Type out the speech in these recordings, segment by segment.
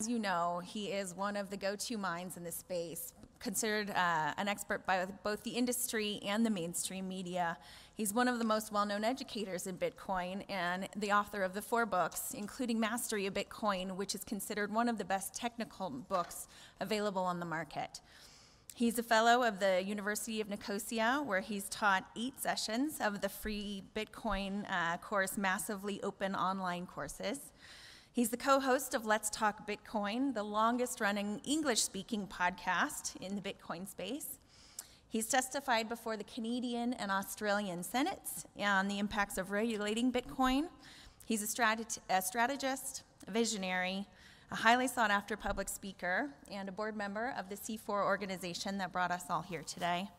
As you know, he is one of the go-to minds in this space, considered an expert by both the industry and the mainstream media. He's one of the most well-known educators in Bitcoin and the author of the 4 books, including Mastery of Bitcoin, which is considered one of the best technical books available on the market. He's a fellow of the University of Nicosia, where he's taught 8 sessions of the free Bitcoin course, massively open online courses. He's the co-host of Let's Talk Bitcoin, the longest-running English-speaking podcast in the Bitcoin space. He's testified before the Canadian and Australian Senates on the impacts of regulating Bitcoin. He's a strategist, a visionary, a highly sought-after public speaker, and a board member of the C4 organization that brought us all here today.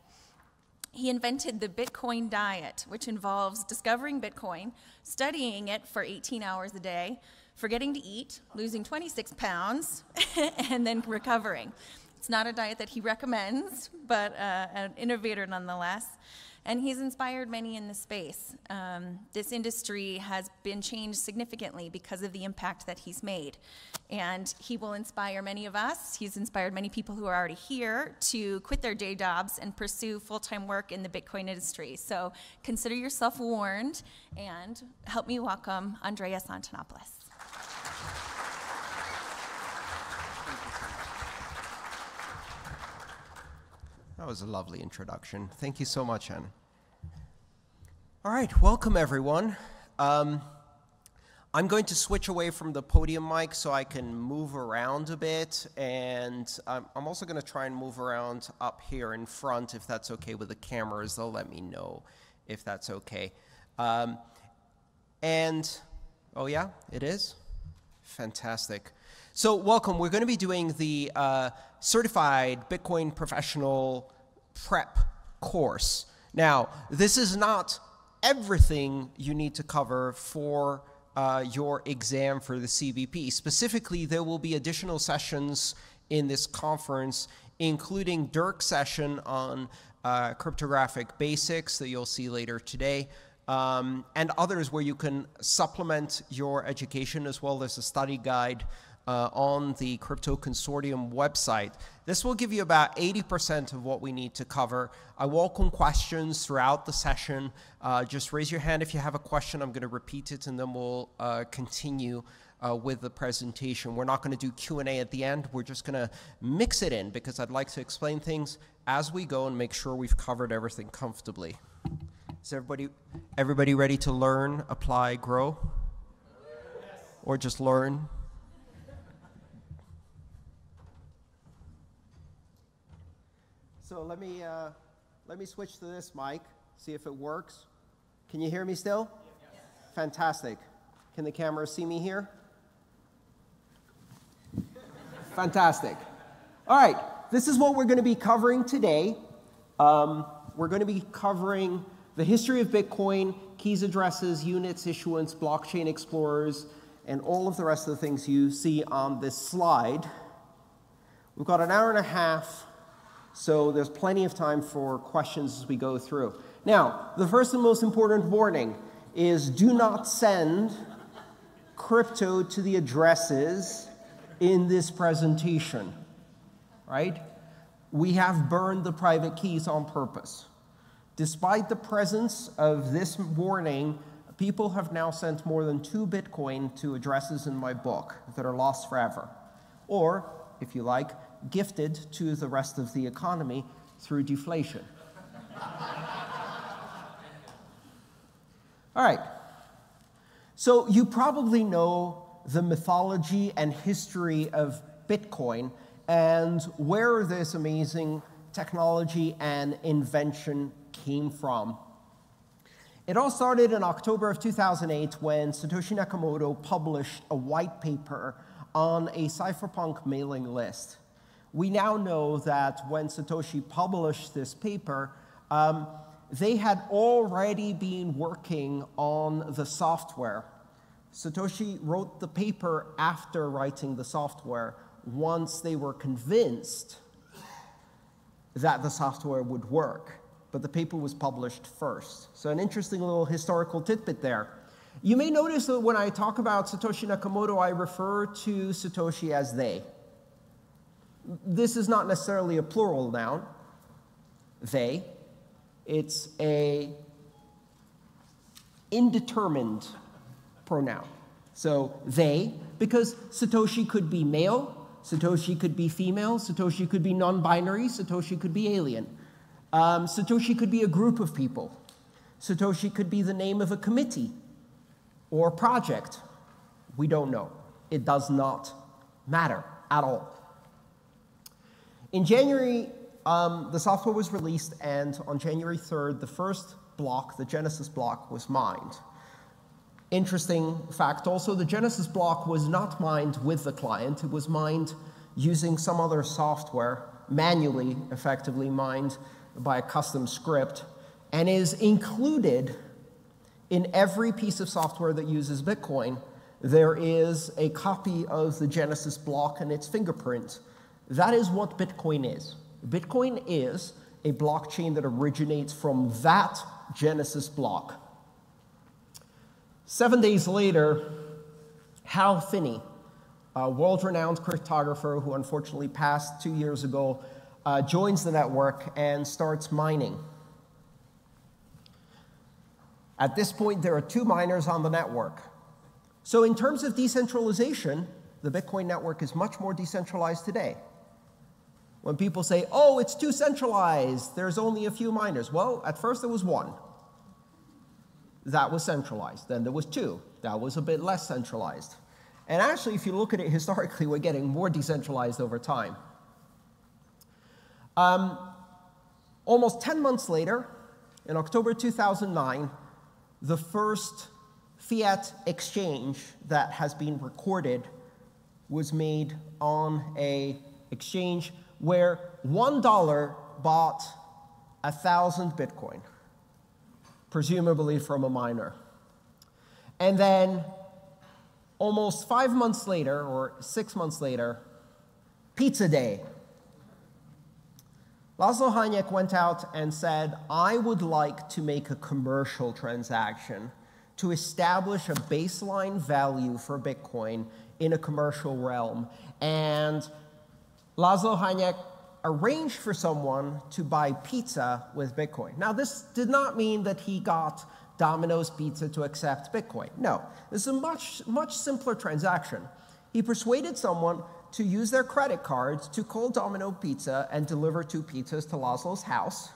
He invented the Bitcoin diet, which involves discovering Bitcoin, studying it for 18 hours a day, forgetting to eat, losing 26 pounds, and then recovering. It's not a diet that he recommends, but an innovator nonetheless. And he's inspired many in this space. This industry has been changed significantly because of the impact that he's made. And he will inspire many of us. He's inspired many people who are already here to quit their day jobs and pursue full-time work in the Bitcoin industry. So consider yourself warned, and help me welcome Andreas Antonopoulos. That was a lovely introduction. Thank you so much, Anne. All right, welcome everyone. I'm going to switch away from the podium mic so I can move around a bit, and I'm also going to try and move around up here in front if that's okay with the cameras. They'll let me know if that's okay. Oh yeah, it is? Fantastic. So welcome. We're going to be doing the Certified Bitcoin Professional Prep course. Now, this is not everything you need to cover for your exam for the CBP. Specifically, there will be additional sessions in this conference, including Dirk's session on cryptographic basics that you'll see later today, and others where you can supplement your education, as well as a study guide on the Crypto Consortium website. This will give you about 80% of what we need to cover. I welcome questions throughout the session. Just raise your hand if you have a question. I'm going to repeat it, and then we'll continue with the presentation. We're not going to do Q&A at the end. We're just going to mix it in, because I'd like to explain things as we go and make sure we've covered everything comfortably. Is everybody ready to learn, apply, grow? Yes. Or just learn? So let me switch to this mic, see if it works. Can you hear me still? Yes. Fantastic. Can the camera see me here? Fantastic. All right, this is what we're going to be covering today. We're going to be covering the history of Bitcoin, keys, addresses, units, issuance, blockchain explorers, and all of the rest of the things you see on this slide. We've got an hour and a half, so there's plenty of time for questions as we go through. Now, the first and most important warning is do not send crypto to the addresses in this presentation, right? We have burned the private keys on purpose. Despite the presence of this warning, people have now sent more than 2 Bitcoin to addresses in my book that are lost forever. Or, if you like, gifted to the rest of the economy through deflation. All right. So you probably know the mythology and history of Bitcoin and where this amazing technology and invention came from. It all started in October of 2008 when Satoshi Nakamoto published a white paper on a cypherpunk mailing list. We now know that when Satoshi published this paper, they had already been working on the software. Satoshi wrote the paper after writing the software, once they were convinced that the software would work. But the paper was published first. So an interesting little historical tidbit there. You may notice that when I talk about Satoshi Nakamoto, I refer to Satoshi as they. This is not necessarily a plural noun, they. It's a indeterminate pronoun. So they, because Satoshi could be male, Satoshi could be female, Satoshi could be non-binary, Satoshi could be alien. Satoshi could be a group of people. Satoshi could be the name of a committee or project. We don't know. It does not matter at all. In January, the software was released, and on January 3rd, the first block, the Genesis block, was mined. Interesting fact also, the Genesis block was not mined with the client. It was mined using some other software, manually, effectively mined by a custom script, and is included in every piece of software that uses Bitcoin. There is a copy of the Genesis block and its fingerprint. That is what Bitcoin is. Bitcoin is a blockchain that originates from that Genesis block. 7 days later, Hal Finney, a world-renowned cryptographer who unfortunately passed 2 years ago, joins the network and starts mining. At this point, there are 2 miners on the network. So in terms of decentralization, the Bitcoin network is much more decentralized today. When people say, oh, it's too centralized, there's only a few miners. Well, at first there was 1. That was centralized. Then there was 2. That was a bit less centralized. And actually, if you look at it historically, we're getting more decentralized over time. Almost 10 months later, in October 2009, the first fiat exchange that has been recorded was made on an exchange where $1 bought 1,000 Bitcoin, presumably from a miner. And then almost 5 months later, or 6 months later, Pizza Day. Laszlo Hanyek went out and said, I would like to make a commercial transaction to establish a baseline value for Bitcoin in a commercial realm. And Laszlo Hanyek arranged for someone to buy pizza with Bitcoin. Now, this did not mean that he got Domino's Pizza to accept Bitcoin. No, this is a much simpler transaction. He persuaded someone to use their credit cards to call Domino Pizza and deliver 2 pizzas to Laszlo's house.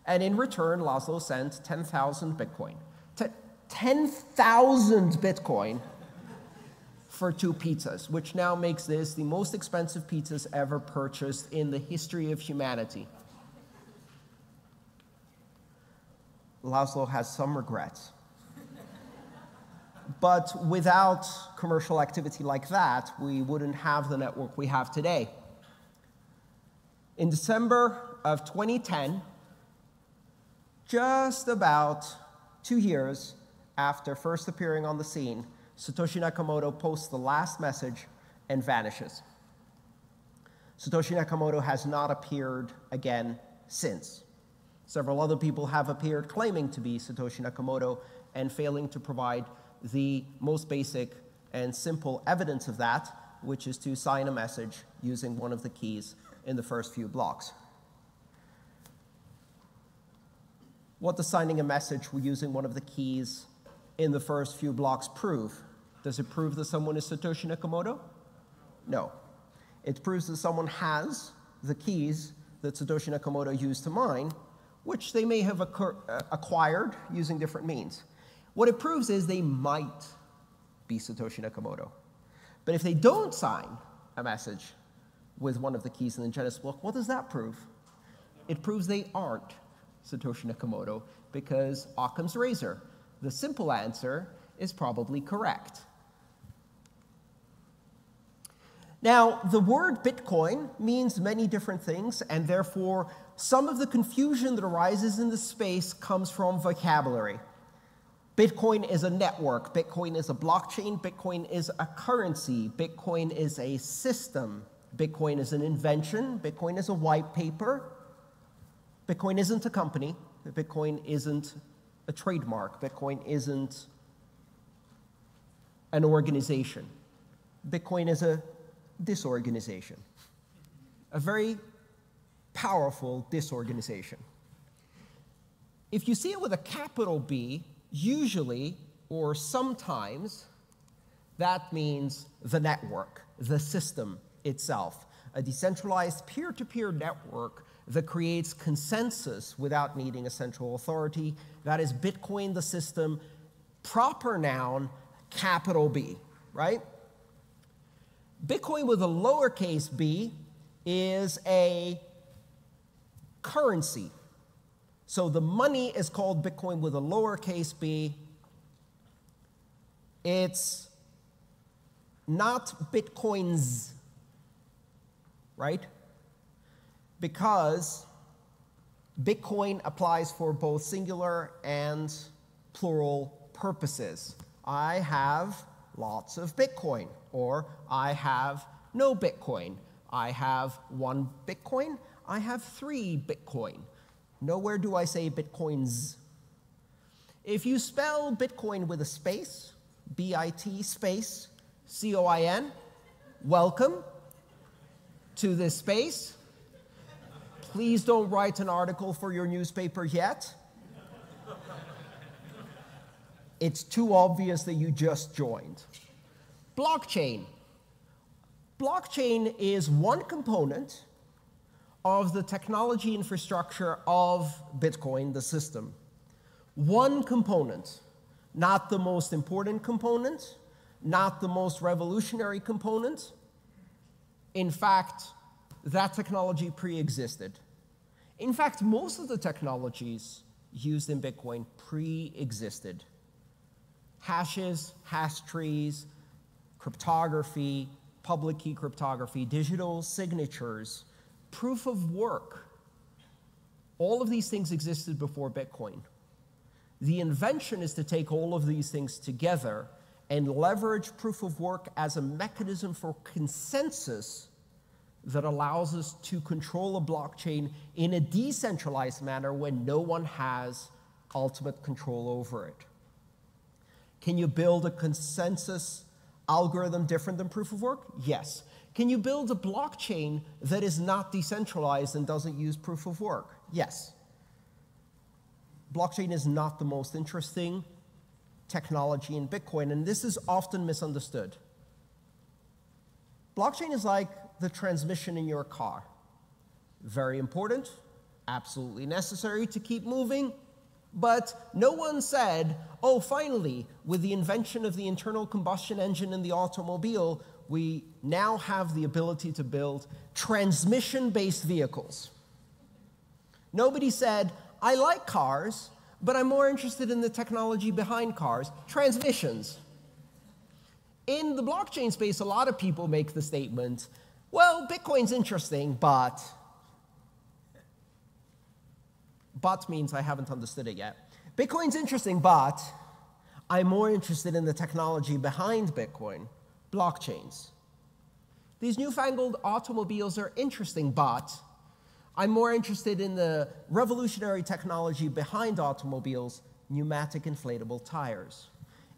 And in return, Laszlo sent 10,000 Bitcoin. 10,000 Bitcoin for 2 pizzas, which now makes this the most expensive pizzas ever purchased in the history of humanity. Laszlo has some regrets. But without commercial activity like that, we wouldn't have the network we have today. In December of 2010, just about 2 years after first appearing on the scene, Satoshi Nakamoto posts the last message and vanishes. Satoshi Nakamoto has not appeared again since. Several other people have appeared claiming to be Satoshi Nakamoto and failing to provide the most basic and simple evidence of that, which is to sign a message using one of the keys in the first few blocks. What does signing a message using one of the keys in the first few blocks prove? Does it prove that someone is Satoshi Nakamoto? No. It proves that someone has the keys that Satoshi Nakamoto used to mine, which they may have acquired using different means. What it proves is they might be Satoshi Nakamoto. But if they don't sign a message with one of the keys in the Genesis block, what does that prove? It proves they aren't Satoshi Nakamoto, because Occam's razor, the simple answer is probably correct. Now, the word Bitcoin means many different things, and therefore some of the confusion that arises in this space comes from vocabulary. Bitcoin is a network, Bitcoin is a blockchain, Bitcoin is a currency, Bitcoin is a system, Bitcoin is an invention, Bitcoin is a white paper, Bitcoin isn't a company, Bitcoin isn't a trademark, Bitcoin isn't an organization. Bitcoin is a disorganization, a very powerful disorganization. If you see it with a capital B, usually or sometimes, that means the network, the system itself, a decentralized peer-to-peer network that creates consensus without needing a central authority. That is Bitcoin, the system, proper noun, capital B, right? Bitcoin with a lowercase b is a currency. So the money is called Bitcoin with a lowercase b. It's not Bitcoins, right? Because Bitcoin applies for both singular and plural purposes. I have lots of Bitcoin, or I have no Bitcoin. I have 1 Bitcoin. I have 3 Bitcoin. Nowhere do I say Bitcoins. If you spell Bitcoin with a space, B-I-T space, C-O-I-N, welcome to this space. Please don't write an article for your newspaper yet. It's too obvious that you just joined. Blockchain. Blockchain is one component of the technology infrastructure of Bitcoin, the system. One component, not the most important component, not the most revolutionary component. In fact, that technology pre-existed. In fact, most of the technologies used in Bitcoin pre-existed. Hashes, hash trees, cryptography, public key cryptography, digital signatures, proof of work. All of these things existed before Bitcoin. The invention is to take all of these things together and leverage proof of work as a mechanism for consensus that allows us to control a blockchain in a decentralized manner when no one has ultimate control over it. Can you build a consensus algorithm different than proof of work? Yes. Can you build a blockchain that is not decentralized and doesn't use proof of work? Yes. Blockchain is not the most interesting technology in Bitcoin, and this is often misunderstood. Blockchain is like the transmission in your car. Very important, absolutely necessary to keep moving, but no one said, oh, finally, with the invention of the internal combustion engine in the automobile, we now have the ability to build transmission-based vehicles. Nobody said, I like cars, but I'm more interested in the technology behind cars, transmissions. In the blockchain space, a lot of people make the statement, well, Bitcoin's interesting, but means I haven't understood it yet. Bitcoin's interesting, but I'm more interested in the technology behind Bitcoin, blockchains. These newfangled automobiles are interesting, but I'm more interested in the revolutionary technology behind automobiles, pneumatic inflatable tires.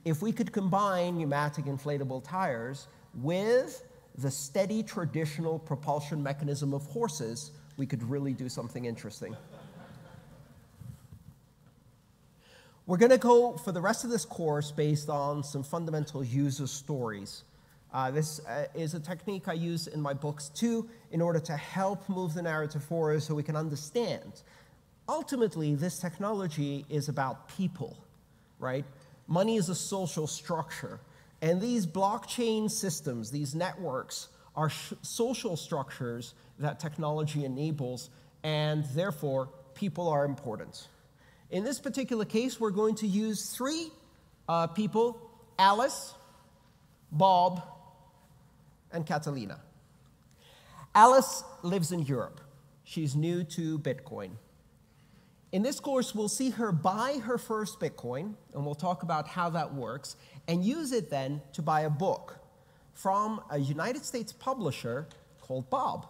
If we could combine pneumatic inflatable tires with the steady traditional propulsion mechanism of horses, we could really do something interesting. We're going to go for the rest of this course based on some fundamental user stories. This is a technique I use in my books too in order to help move the narrative forward so we can understand. Ultimately, this technology is about people, right? Money is a social structure. And these blockchain systems, these networks, are social structures that technology enables, and therefore, people are important. In this particular case, we're going to use 3 people, Alice, Bob, and Catalina. Alice lives in Europe. She's new to Bitcoin. In this course, we'll see her buy her first Bitcoin, and we'll talk about how that works, and use it then to buy a book from a United States publisher called Bob.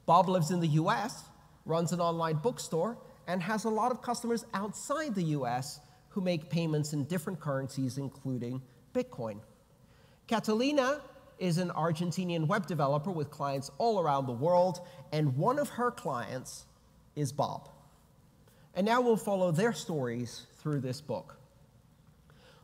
Bob lives in the US, runs an online bookstore, and has a lot of customers outside the US who make payments in different currencies, including Bitcoin. Catalina is an Argentinian web developer with clients all around the world, and one of her clients is Bob. And now we'll follow their stories through this book.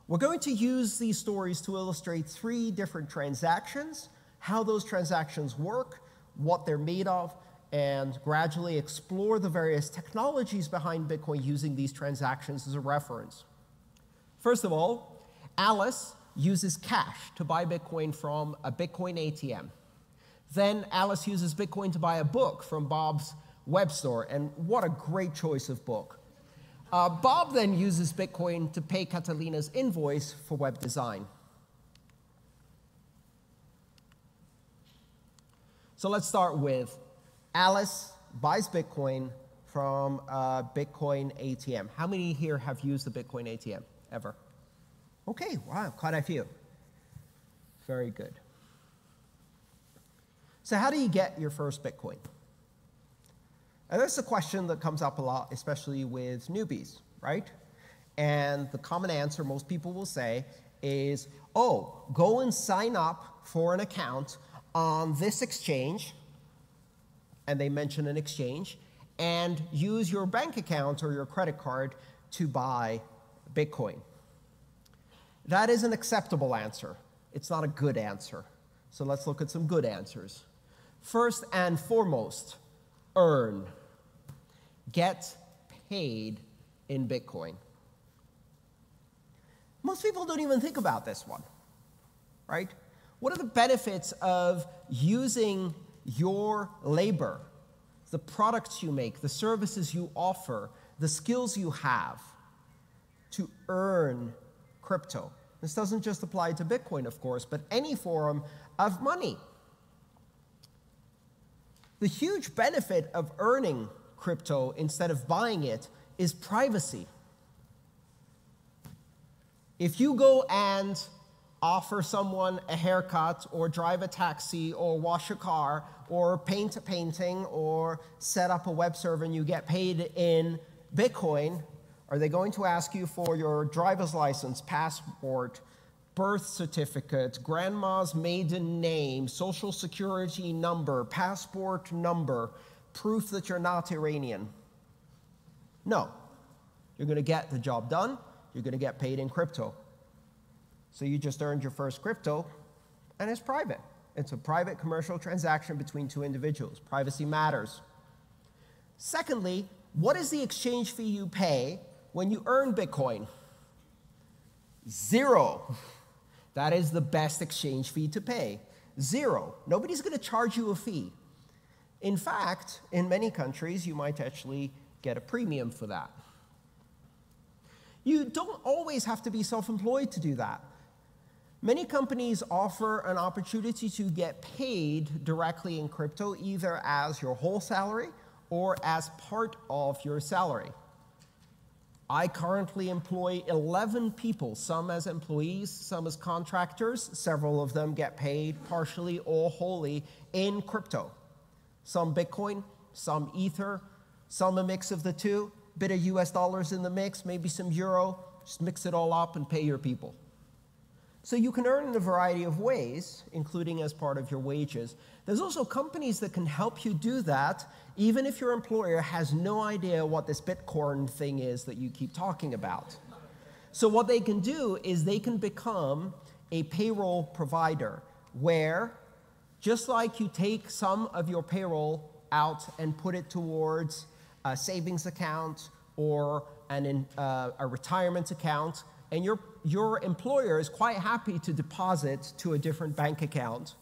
We're going to use these stories to illustrate 3 different transactions, how those transactions work, what they're made of, and gradually explore the various technologies behind Bitcoin using these transactions as a reference. First of all, Alice uses cash to buy Bitcoin from a Bitcoin ATM. Then Alice uses Bitcoin to buy a book from Bob's web store, and what a great choice of book. Bob then uses Bitcoin to pay Catalina's invoice for web design. So let's start with Alice buys Bitcoin from a Bitcoin ATM. How many here have used the Bitcoin ATM ever? Okay, wow, quite a few. Very good. So how do you get your first Bitcoin? And that's a question that comes up a lot, especially with newbies, right? And the common answer most people will say is, oh, go and sign up for an account on this exchange, and they mention an exchange, and use your bank account or your credit card to buy Bitcoin. That is an acceptable answer. It's not a good answer. So let's look at some good answers. First and foremost, earn. Get paid in Bitcoin. Most people don't even think about this one, right? What are the benefits of using your labor, the products you make, the services you offer, the skills you have to earn crypto? This doesn't just apply to Bitcoin, of course, but any form of money. The huge benefit of earning crypto instead of buying it is privacy. If you go and offer someone a haircut or drive a taxi or wash a car or paint a painting or set up a web server and you get paid in Bitcoin, are they going to ask you for your driver's license, passport, birth certificate, grandma's maiden name, social security number, passport number, proof that you're not Iranian? No. You're going to get the job done. You're going to get paid in crypto. So you just earned your first crypto, and it's private. It's a private commercial transaction between 2 individuals. Privacy matters. Secondly, what is the exchange fee you pay when you earn Bitcoin? 0. That is the best exchange fee to pay. 0. Nobody's going to charge you a fee. In fact, in many countries, you might actually get a premium for that. You don't always have to be self-employed to do that. Many companies offer an opportunity to get paid directly in crypto, either as your whole salary or as part of your salary. I currently employ 11 people, some as employees, some as contractors. Several of them get paid partially or wholly in crypto. Some Bitcoin, some Ether, some a mix of the two, bit of US dollars in the mix, maybe some euro, just mix it all up and pay your people. So you can earn in a variety of ways, including as part of your wages. There's also companies that can help you do that, even if your employer has no idea what this Bitcoin thing is that you keep talking about. So what they can do is they can become a payroll provider, where just like you take some of your payroll out and put it towards a savings account or a retirement account, and your employer is quite happy to deposit to a different bank account,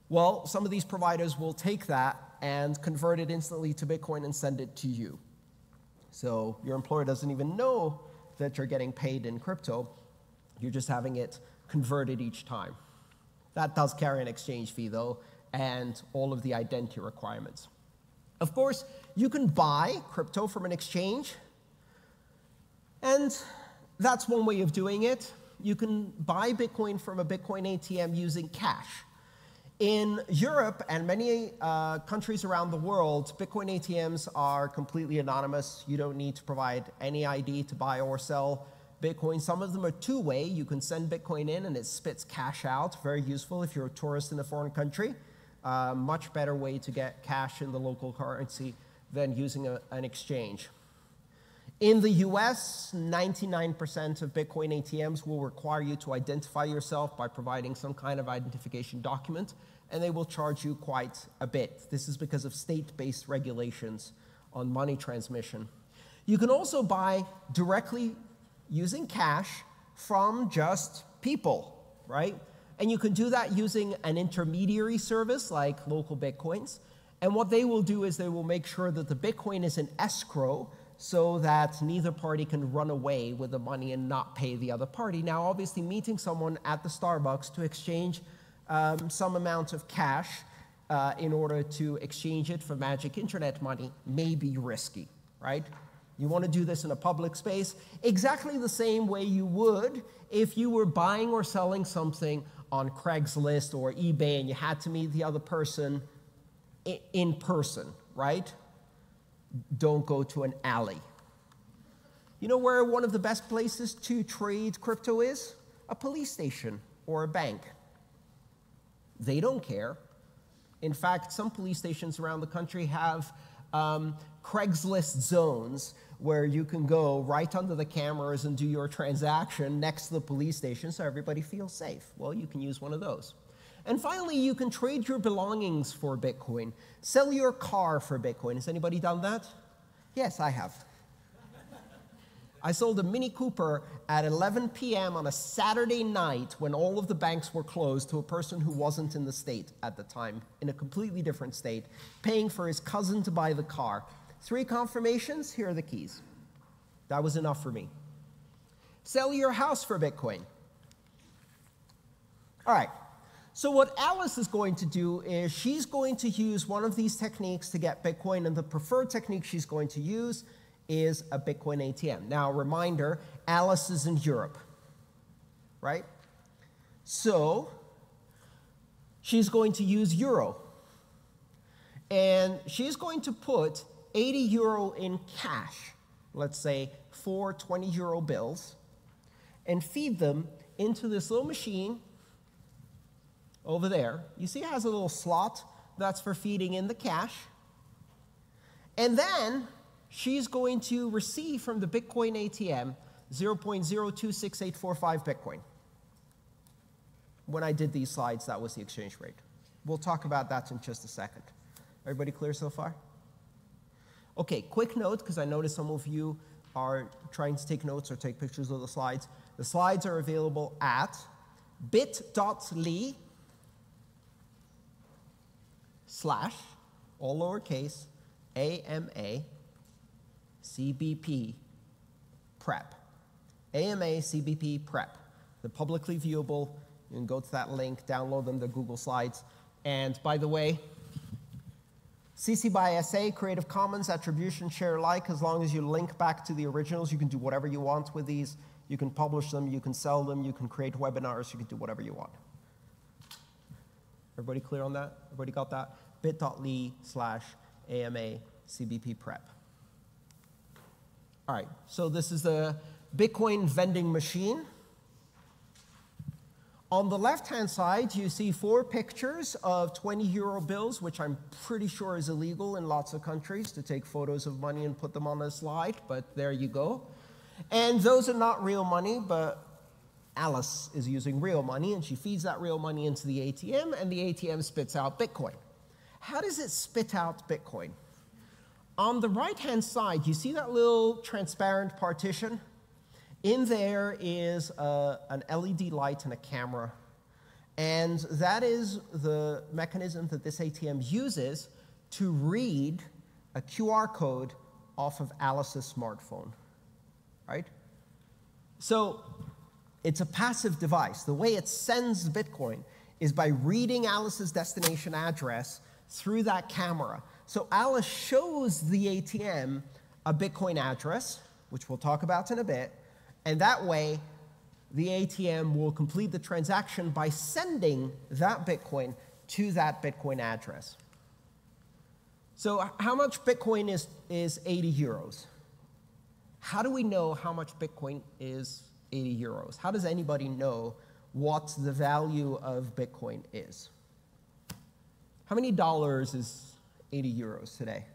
well, some of these providers will take that and convert it instantly to Bitcoin and send it to you. So your employer doesn't even know that you're getting paid in crypto. You're just having it converted each time. That does carry an exchange fee, though, and all of the identity requirements. Of course, you can buy crypto from an exchange, and that's one way of doing it. You can buy Bitcoin from a Bitcoin ATM using cash. In Europe and many countries around the world, Bitcoin ATMs are completely anonymous. You don't need to provide any ID to buy or sell Bitcoin. Some of them are two-way. You can send Bitcoin in and it spits cash out. Very useful if you're a tourist in a foreign country. Much better way to get cash in the local currency than using an exchange. In the US, 99% of Bitcoin ATMs will require you to identify yourself by providing some kind of identification document, and they will charge you quite a bit. This is because of state-based regulations on money transmission. You can also buy directly using cash from just people, right? And you can do that using an intermediary service like Local Bitcoins. And what they will do is they will make sure that the Bitcoin is in escrow so that neither party can run away with the money and not pay the other party. Now, obviously, meeting someone at the Starbucks to exchange some amount of cash in order to exchange it for magic internet money may be risky, right? You want to do this in a public space exactly the same way you would if you were buying or selling something on Craigslist or eBay and you had to meet the other person in person, right? Don't go to an alley. You know where one of the best places to trade crypto is? A police station or a bank. They don't care. In fact, some police stations around the country have Craigslist zones where you can go right under the cameras and do your transaction next to the police station so everybody feels safe. Well, you can use one of those. And finally, you can trade your belongings for Bitcoin. Sell your car for Bitcoin. Has anybody done that? Yes, I have. I sold a Mini Cooper at 11 p.m. on a Saturday night when all of the banks were closed to a person who wasn't in the state at the time, in a completely different state, paying for his cousin to buy the car. 3 confirmations, here are the keys. That was enough for me. Sell your house for Bitcoin. All right. So what Alice is going to do is she's going to use one of these techniques to get Bitcoin, and the preferred technique she's going to use is a Bitcoin ATM. Now, reminder, Alice is in Europe, right? So she's going to use euro. And she's going to put 80 euro in cash, let's say 4 20 euro bills, and feed them into this little machine over there. You see it has a little slot that's for feeding in the cash. And then she's going to receive from the Bitcoin ATM 0.026845 Bitcoin. When I did these slides, that was the exchange rate. We'll talk about that in just a second. Everybody clear so far? Okay, quick note, because I noticed some of you are trying to take notes or take pictures of the slides. The slides are available at bit.ly/ all lowercase, AMA CBP prep. AMA CBP prep. They're publicly viewable. You can go to that link, download them, they're Google Slides. And by the way, CC by SA, Creative Commons, Attribution, Share Alike. As long as you link back to the originals, you can do whatever you want with these. You can publish them, you can sell them, you can create webinars, you can do whatever you want. Everybody clear on that? Everybody got that? bit.ly/ AMA CBP prep. All right, so this is the Bitcoin vending machine. On the left-hand side, you see 4 pictures of 20 euro bills, which I'm pretty sure is illegal in lots of countries to take photos of money and put them on a slide, but there you go. And those are not real money, but Alice is using real money, and she feeds that real money into the ATM, and the ATM spits out Bitcoin. How does it spit out Bitcoin? On the right-hand side, you see that little transparent partition? In there is an LED light and a camera, and that is the mechanism that this ATM uses to read a QR code off of Alice's smartphone, right? So it's a passive device. The way it sends Bitcoin is by reading Alice's destination address through that camera. So Alice shows the ATM a Bitcoin address, which we'll talk about in a bit, and that way the ATM will complete the transaction by sending that Bitcoin to that Bitcoin address. So how much Bitcoin is 80 euros? How do we know how much Bitcoin is 80 euros? How does anybody know what the value of Bitcoin is? How many dollars is 80 euros today?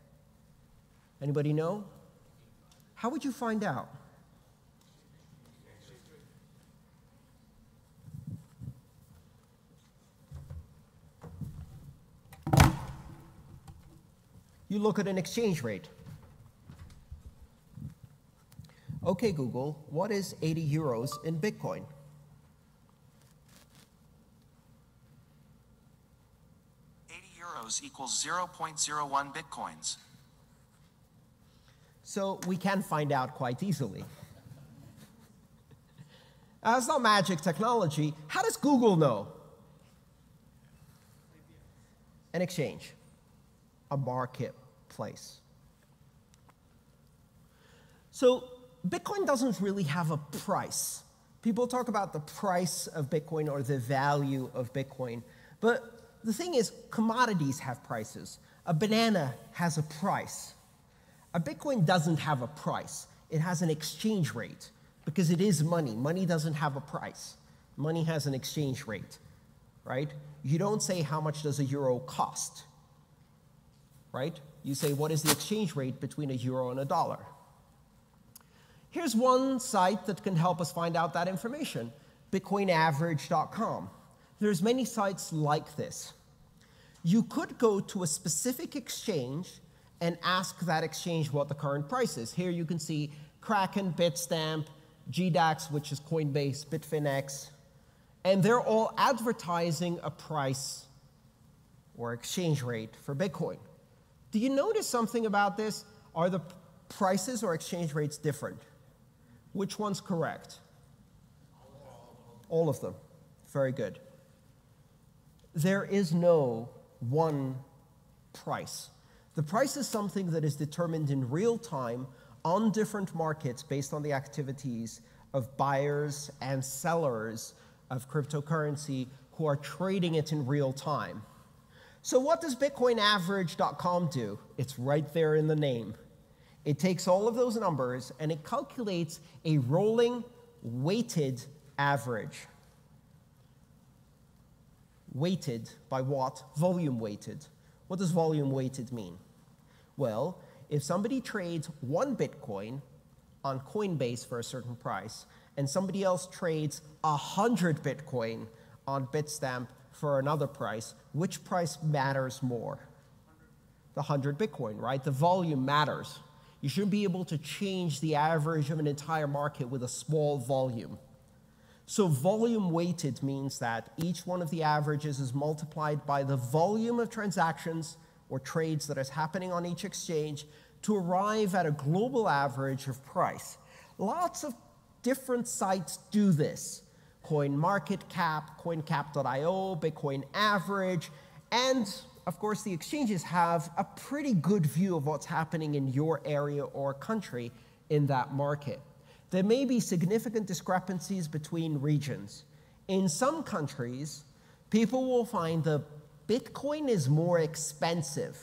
Anybody know? How would you find out? You look at an exchange rate. Okay, Google, what is 80 euros in Bitcoin? Equals 0.01 bitcoins. So we can find out quite easily. It's not magic technology. How does Google know? An exchange, a marketplace. So Bitcoin doesn't really have a price. People talk about the price of Bitcoin or the value of Bitcoin, but the thing is, commodities have prices. A banana has a price. A Bitcoin doesn't have a price. It has an exchange rate because it is money. Money doesn't have a price. Money has an exchange rate, right? You don't say how much does a euro cost, right? You say what is the exchange rate between a euro and a dollar. Here's one site that can help us find out that information, bitcoinaverage.com. There's many sites like this. You could go to a specific exchange and ask that exchange what the current price is. Here you can see Kraken, Bitstamp, GDAX, which is Coinbase, Bitfinex, and they're all advertising a price or exchange rate for Bitcoin. Do you notice something about this? Are the prices or exchange rates different? Which one's correct? All of them. Very good. There is no one price. The price is something that is determined in real time on different markets based on the activities of buyers and sellers of cryptocurrency who are trading it in real time. So what does bitcoinaverage.com do? It's right there in the name. It takes all of those numbers and it calculates a rolling weighted average. Weighted by what? Volume weighted. What does volume weighted mean? Well, if somebody trades one Bitcoin on Coinbase for a certain price, and somebody else trades 100 Bitcoin on Bitstamp for another price, which price matters more? The 100 Bitcoin, right? The volume matters. You shouldn't be able to change the average of an entire market with a small volume. So volume weighted means that each one of the averages is multiplied by the volume of transactions or trades that is happening on each exchange to arrive at a global average of price. Lots of different sites do this. CoinMarketCap, CoinCap.io, Bitcoin Average, and of course the exchanges have a pretty good view of what's happening in your area or country in that market. There may be significant discrepancies between regions. In some countries, people will find that Bitcoin is more expensive.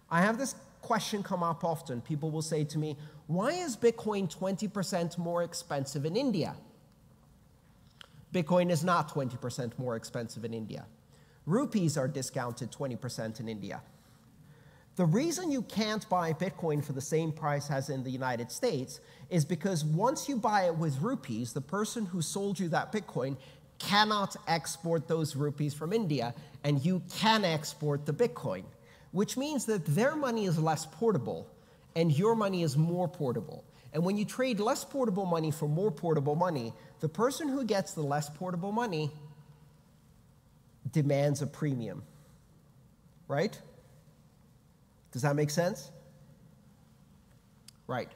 I have this question come up often. People will say to me, why is Bitcoin 20% more expensive in India? Bitcoin is not 20% more expensive in India. Rupees are discounted 20% in India. The reason you can't buy Bitcoin for the same price as in the United States is because once you buy it with rupees, the person who sold you that Bitcoin cannot export those rupees from India, and you can export the Bitcoin, which means that their money is less portable, and your money is more portable. And when you trade less portable money for more portable money, the person who gets the less portable money demands a premium, right? Does that make sense? Right.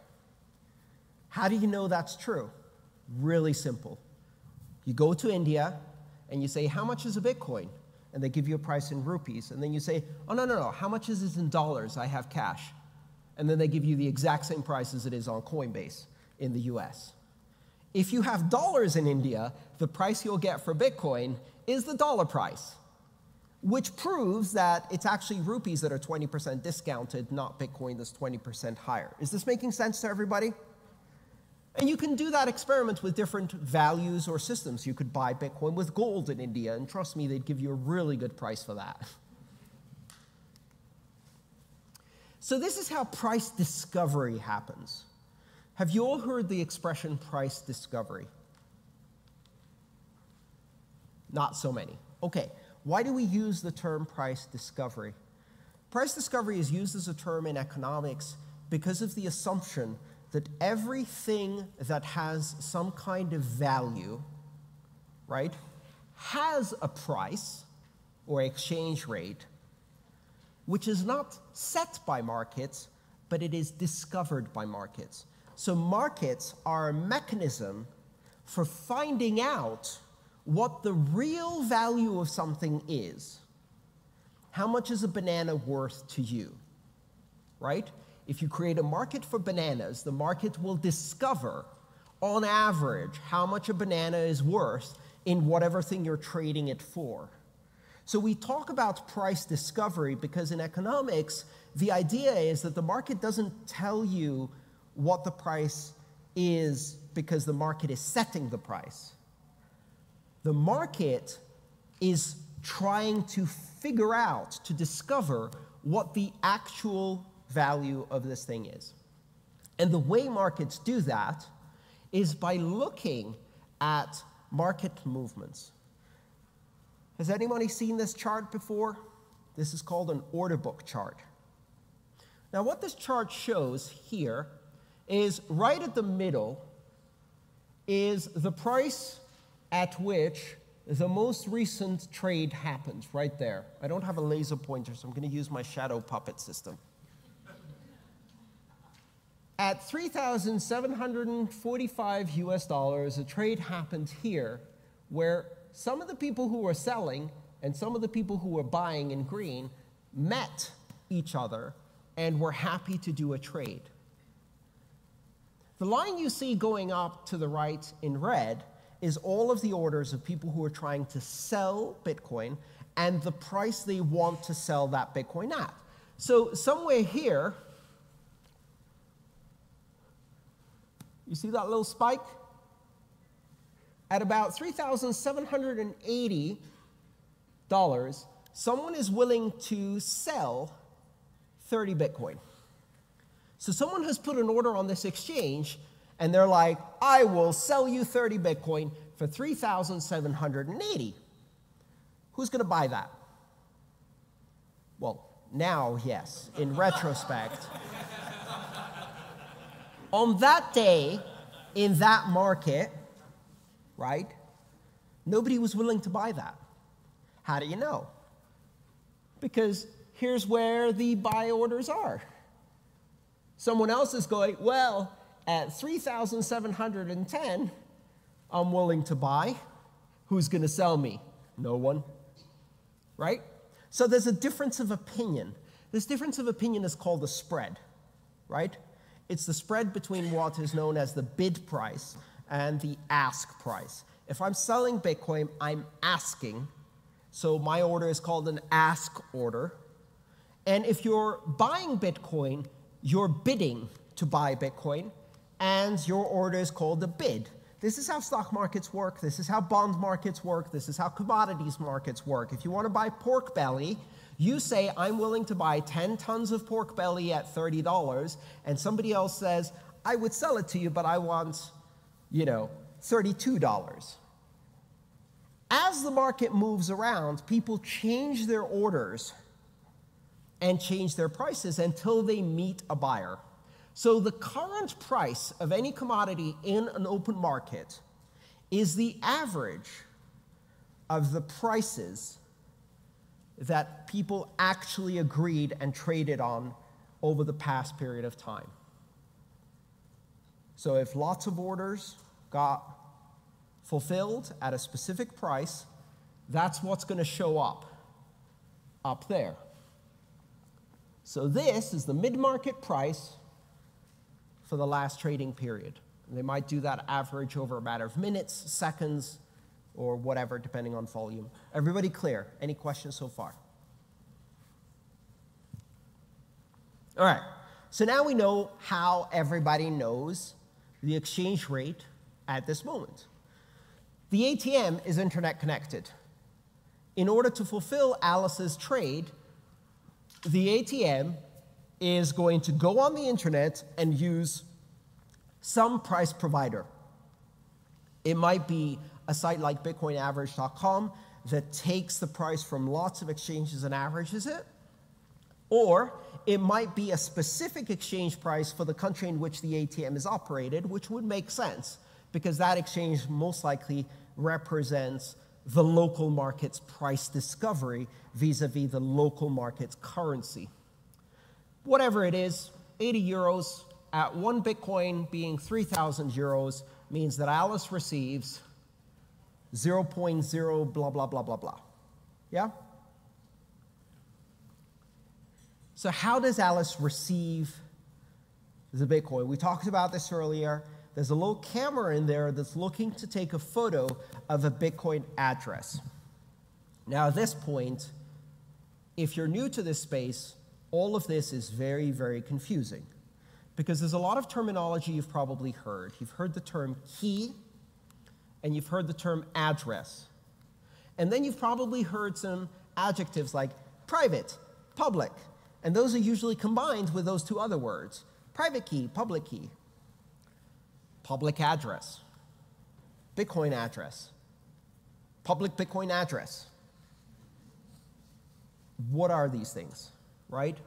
How do you know that's true? Really simple. You go to India and you say, how much is a Bitcoin? And they give you a price in rupees. And then you say, oh, no, how much is it in dollars? I have cash. And then they give you the exact same price as it is on Coinbase in the US. If you have dollars in India, the price you'll get for Bitcoin is the dollar price, which proves that it's actually rupees that are 20% discounted, not Bitcoin that's 20% higher. Is this making sense to everybody? And you can do that experiment with different values or systems. You could buy Bitcoin with gold in India, and trust me, they'd give you a really good price for that. So this is how price discovery happens. Have you all heard the expression price discovery? Not so many. Okay, why do we use the term price discovery? Price discovery is used as a term in economics because of the assumption that everything that has some kind of value, right, has a price or exchange rate, which is not set by markets, but it is discovered by markets. So markets are a mechanism for finding out what the real value of something is. How much is a banana worth to you, right? If you create a market for bananas, the market will discover, on average, how much a banana is worth in whatever thing you're trading it for. So we talk about price discovery because in economics, the idea is that the market doesn't tell you what the price is because the market is setting the price. The market is trying to figure out, to discover what the actual value of this thing is. And the way markets do that is by looking at market movements. Has anybody seen this chart before? This is called an order book chart. Now what this chart shows here is right at the middle is the price at which the most recent trade happened, right there. I don't have a laser pointer, so I'm going to use my shadow puppet system. At $3,745 US, a trade happened here where some of the people who were selling and some of the people who were buying in green met each other and were happy to do a trade. The line you see going up to the right in red is all of the orders of people who are trying to sell Bitcoin and the price they want to sell that Bitcoin at. So somewhere here, you see that little spike? At about $3,780, someone is willing to sell 30 Bitcoin. So someone has put an order on this exchange, and they're like, I will sell you 30 Bitcoin for $3,780. Who's going to buy that? Well, now, yes, in retrospect. On that day, in that market, right, nobody was willing to buy that. How do you know? Because here's where the buy orders are. Someone else is going, well, at 3,710, I'm willing to buy. Who's going to sell me? No one. Right? So there's a difference of opinion. This difference of opinion is called the spread. Right? It's the spread between what is known as the bid price and the ask price. If I'm selling Bitcoin, I'm asking. So my order is called an ask order. And if you're buying Bitcoin, you're bidding to buy Bitcoin, and your order is called a bid. This is how stock markets work. This is how bond markets work. This is how commodities markets work. If you want to buy pork belly, you say, I'm willing to buy 10 tons of pork belly at $30, and somebody else says, I would sell it to you, but I want, $32. As the market moves around, people change their orders and change their prices until they meet a buyer. So the current price of any commodity in an open market is the average of the prices that people actually agreed and traded on over the past period of time. So if lots of orders got fulfilled at a specific price, that's what's going to show up there. So this is the mid-market price for the last trading period. And they might do that average over a matter of minutes, seconds, or whatever, depending on volume. Everybody clear? Any questions so far? All right. So now we know how everybody knows the exchange rate at this moment. The ATM is internet connected. In order to fulfill Alice's trade, the ATM is going to go on the internet and use some price provider. It might be a site like BitcoinAverage.com that takes the price from lots of exchanges and averages it, or it might be a specific exchange price for the country in which the ATM is operated, which would make sense because that exchange most likely represents the local market's price discovery vis-a-vis the local market's currency. Whatever it is, 80 euros at 1 Bitcoin being 3,000 euros means that Alice receives 0.0 blah, blah, blah, blah, blah. Yeah? So how does Alice receive the Bitcoin? We talked about this earlier. There's a little camera in there that's looking to take a photo of a Bitcoin address. Now, at this point, if you're new to this space, all of this is very, very confusing because there's a lot of terminology you've probably heard. You've heard the term key, and you've heard the term address. And then you've probably heard some adjectives like private, public, and those are usually combined with those two other words, private key, public address, Bitcoin address, public Bitcoin address. What are these things, right?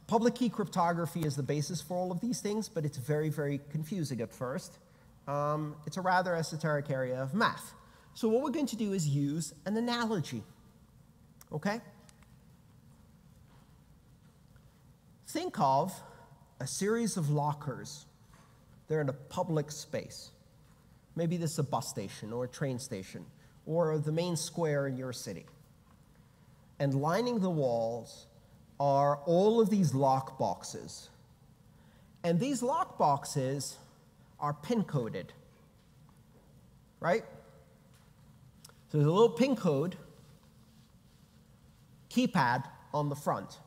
Public key cryptography is the basis for all of these things, but it's very, very confusing at first. It's a rather esoteric area of math. So what we're going to do is use an analogy, okay? Think of a series of lockers. They're in a public space. Maybe this is a bus station or a train station or the main square in your city. And lining the walls are all of these lock boxes. And these lock boxes are pin-coded, right? So there's a little pin code keypad on the front.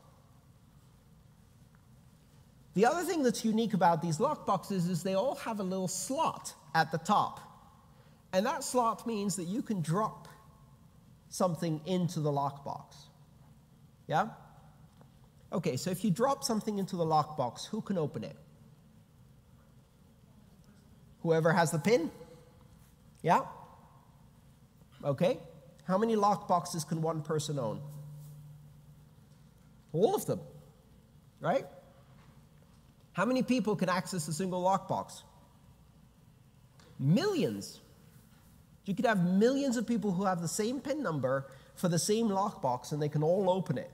The other thing that's unique about these lock boxes is they all have a little slot at the top. And that slot means that you can drop something into the lockbox. Yeah? Okay, so if you drop something into the lockbox, who can open it? Whoever has the pin? Yeah? Okay. How many lockboxes can one person own? All of them, right? How many people can access a single lockbox? Millions. You could have millions of people who have the same PIN number for the same lockbox, and they can all open it.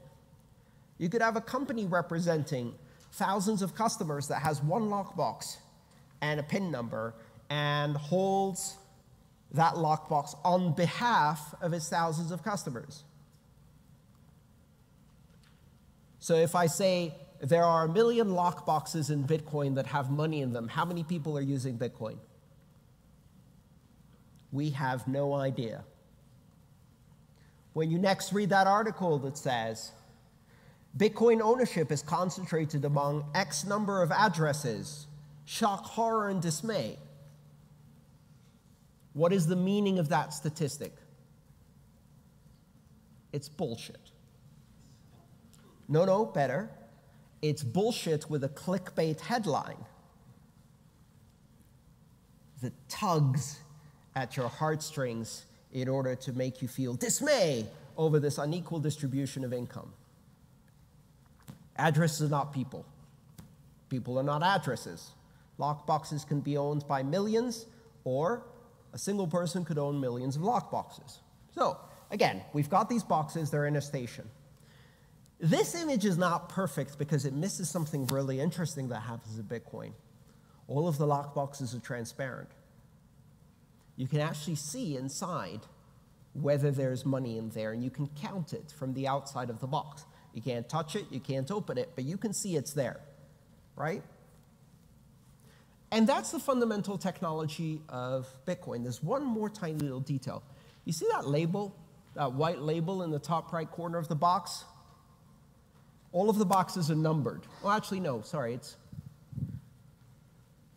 You could have a company representing thousands of customers that has one lockbox and a PIN number and holds that lockbox on behalf of its thousands of customers. So if I say there are 1 million lockboxes in Bitcoin that have money in them, how many people are using Bitcoin? We have no idea. When you next read that article that says, Bitcoin ownership is concentrated among X number of addresses, shock, horror, and dismay. What is the meaning of that statistic? It's bullshit. No, better. It's bullshit with a clickbait headline that tugs at your heartstrings in order to make you feel dismay over this unequal distribution of income. Addresses are not people. People are not addresses. Lockboxes can be owned by millions, or a single person could own millions of lockboxes. So, again, we've got these boxes, they're in a station. This image is not perfect because it misses something really interesting that happens in Bitcoin. All of the lockboxes are transparent. You can actually see inside whether there's money in there, and you can count it from the outside of the box. You can't touch it, you can't open it, but you can see it's there, right? And that's the fundamental technology of Bitcoin. There's one more tiny little detail. You see that label, that white label in the top right corner of the box? All of the boxes are numbered. Well, actually, no, sorry, it's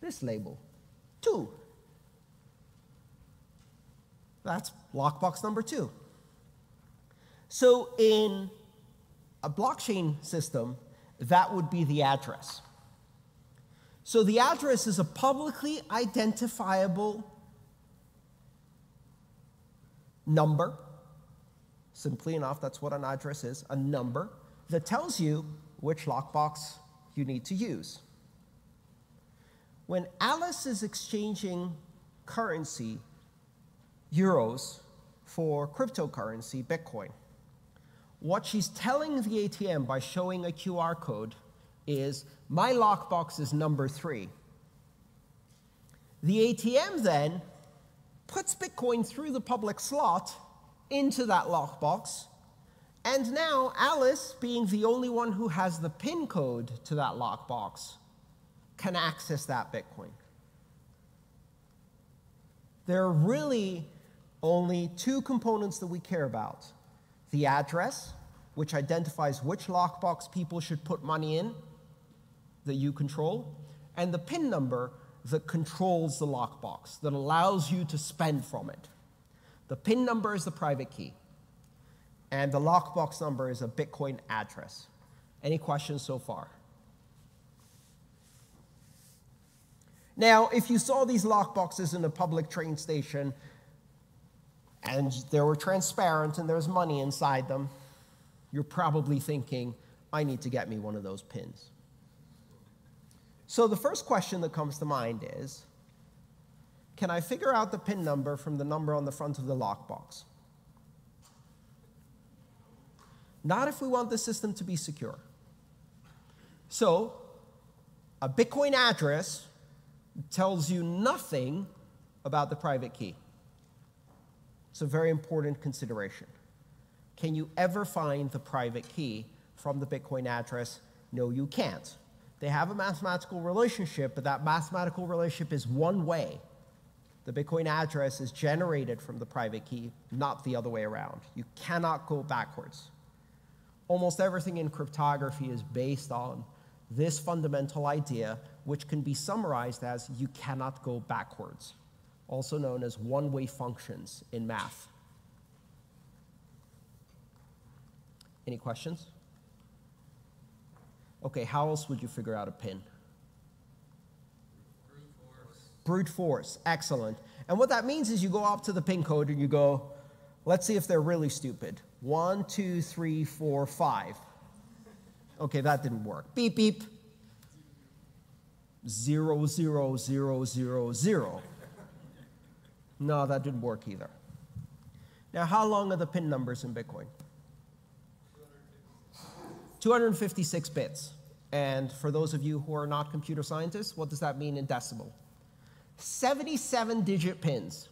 this label. 2. That's lockbox number 2. So in a blockchain system, that would be the address. So the address is a publicly identifiable number. Simply enough, that's what an address is, a number that tells you which lockbox you need to use. When Alice is exchanging currency, euros, for cryptocurrency, Bitcoin, what she's telling the ATM by showing a QR code is, my lockbox is number 3. The ATM then puts Bitcoin through the public slot into that lockbox, and now Alice, being the only one who has the PIN code to that lockbox, can access that Bitcoin. There are really only 2 components that we care about. The address, which identifies which lockbox people should put money in that you control, and the PIN number that controls the lockbox, that allows you to spend from it. The PIN number is the private key, and the lockbox number is a Bitcoin address. Any questions so far? Now, if you saw these lockboxes in a public train station, and they were transparent and there's money inside them, you're probably thinking, I need to get me one of those pins. So the first question that comes to mind is, can I figure out the PIN number from the number on the front of the lockbox? Not if we want the system to be secure. So a Bitcoin address tells you nothing about the private key. It's a very important consideration. Can you ever find the private key from the Bitcoin address? No, you can't. They have a mathematical relationship, but that mathematical relationship is one way. The Bitcoin address is generated from the private key, not the other way around. You cannot go backwards. Almost everything in cryptography is based on this fundamental idea, which can be summarized as you cannot go backwards, also known as one-way functions in math. Any questions? Okay, how else would you figure out a PIN? Brute force. Brute force, excellent. And what that means is you go up to the PIN code and you go, let's see if they're really stupid. 1, 2, 3, 4, 5. Okay, that didn't work. Beep, beep. 0, 0, 0, 0, 0. No, that didn't work either. Now, how long are the PIN numbers in Bitcoin? 256 bits. And for those of you who are not computer scientists, what does that mean in decimal? 77-digit pins.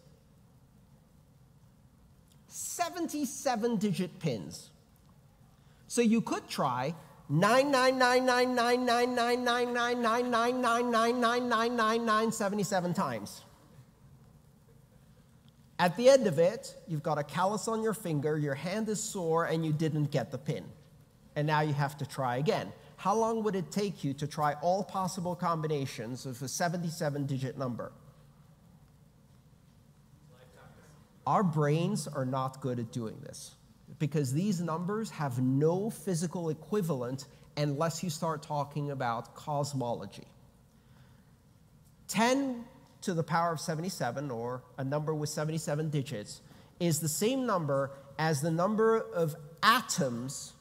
77-digit pins. So you could try 99999999999999999 times. At the end of it, you've got a callus on your finger, your hand is sore, and you didn't get the pin. And now you have to try again. How long would it take you to try all possible combinations of a 77-digit number? Our brains are not good at doing this because these numbers have no physical equivalent unless you start talking about cosmology. 10 to the power of 77, or a number with 77 digits, is the same number as the number of atoms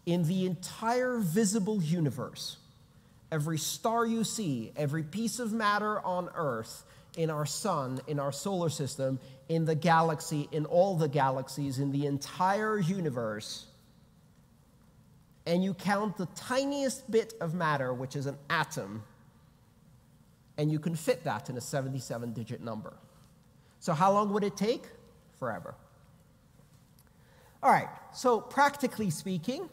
in the entire visible universe. Every star you see, every piece of matter on Earth, in our sun, in our solar system, in the galaxy, in all the galaxies, in the entire universe, and you count the tiniest bit of matter, which is an atom, and you can fit that in a 77-digit number. So how long would it take? Forever. All right, so practically speaking,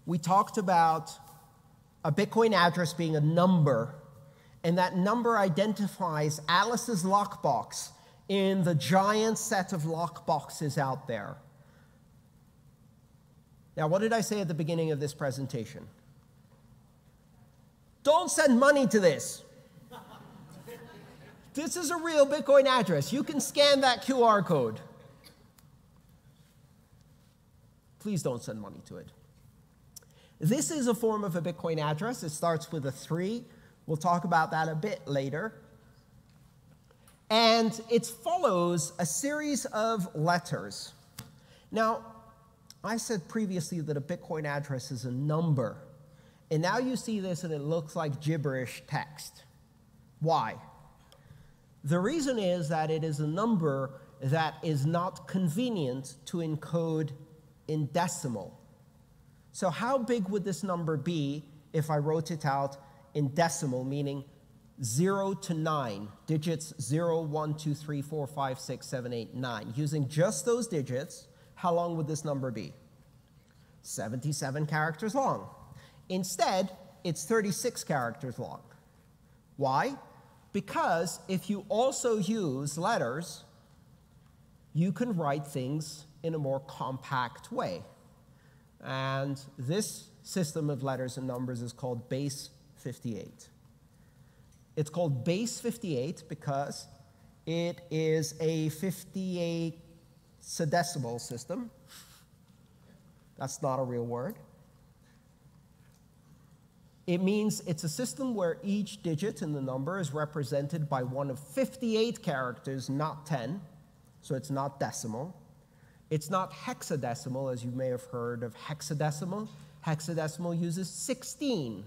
we talked about a Bitcoin address being a number, and that number identifies Alice's lockbox in the giant set of lockboxes out there. Now, what did I say at the beginning of this presentation? Don't send money to this. This is a real Bitcoin address. You can scan that QR code. Please don't send money to it. This is a form of a Bitcoin address. It starts with a 3. We'll talk about that a bit later. And it follows a series of letters. Now, I said previously that a Bitcoin address is a number. And now you see this and it looks like gibberish text. Why? The reason is that it is a number that is not convenient to encode in decimal. So how big would this number be if I wrote it out in decimal, meaning 0 to 9, digits 0, 1, 2, 3, 4, 5, 6, 7, 8, 9. Using just those digits, how long would this number be? 77 characters long. Instead, it's 36 characters long. Why? Because if you also use letters, you can write things in a more compact way. And this system of letters and numbers is called base 58. It's called base 58 because it is a 58 decimal system. That's not a real word. It means it's a system where each digit in the number is represented by one of 58 characters, not 10. So it's not decimal. It's not hexadecimal, as you may have heard of hexadecimal. Hexadecimal uses 16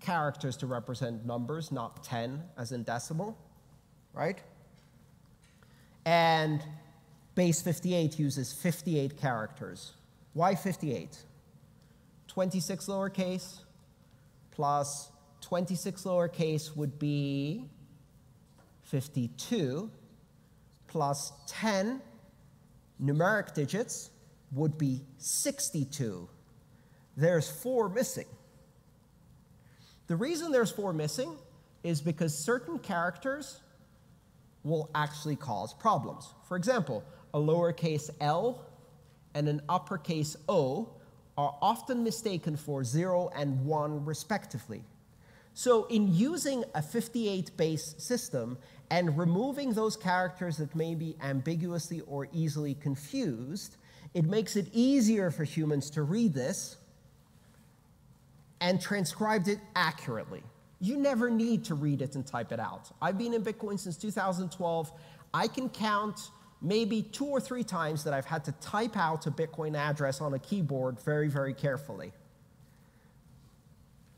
characters to represent numbers, not 10 as in decimal, right? And base 58 uses 58 characters. Why 58? 26 lowercase plus 26 lowercase would be 52 plus 10 numeric digits would be 62. There's 4 missing. The reason there's 4 missing is because certain characters will actually cause problems. For example, a lowercase l and an uppercase O are often mistaken for 0 and 1 respectively. So in using a 58 base system and removing those characters that may be ambiguously or easily confused, it makes it easier for humans to read this and transcribe it accurately. You never need to read it and type it out. I've been in Bitcoin since 2012. I can count maybe 2 or 3 times that I've had to type out a Bitcoin address on a keyboard very, very carefully,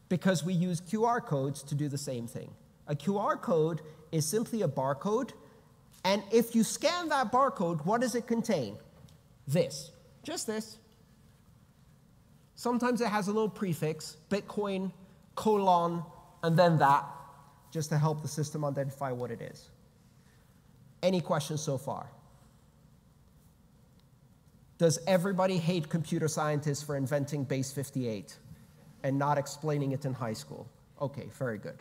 because we use QR codes to do the same thing. A QR code is simply a barcode, and if you scan that barcode, what does it contain? This, just this. Sometimes it has a little prefix, Bitcoin, colon, and then that, just to help the system identify what it is. Any questions so far? Does everybody hate computer scientists for inventing base 58 and not explaining it in high school? Okay, very good.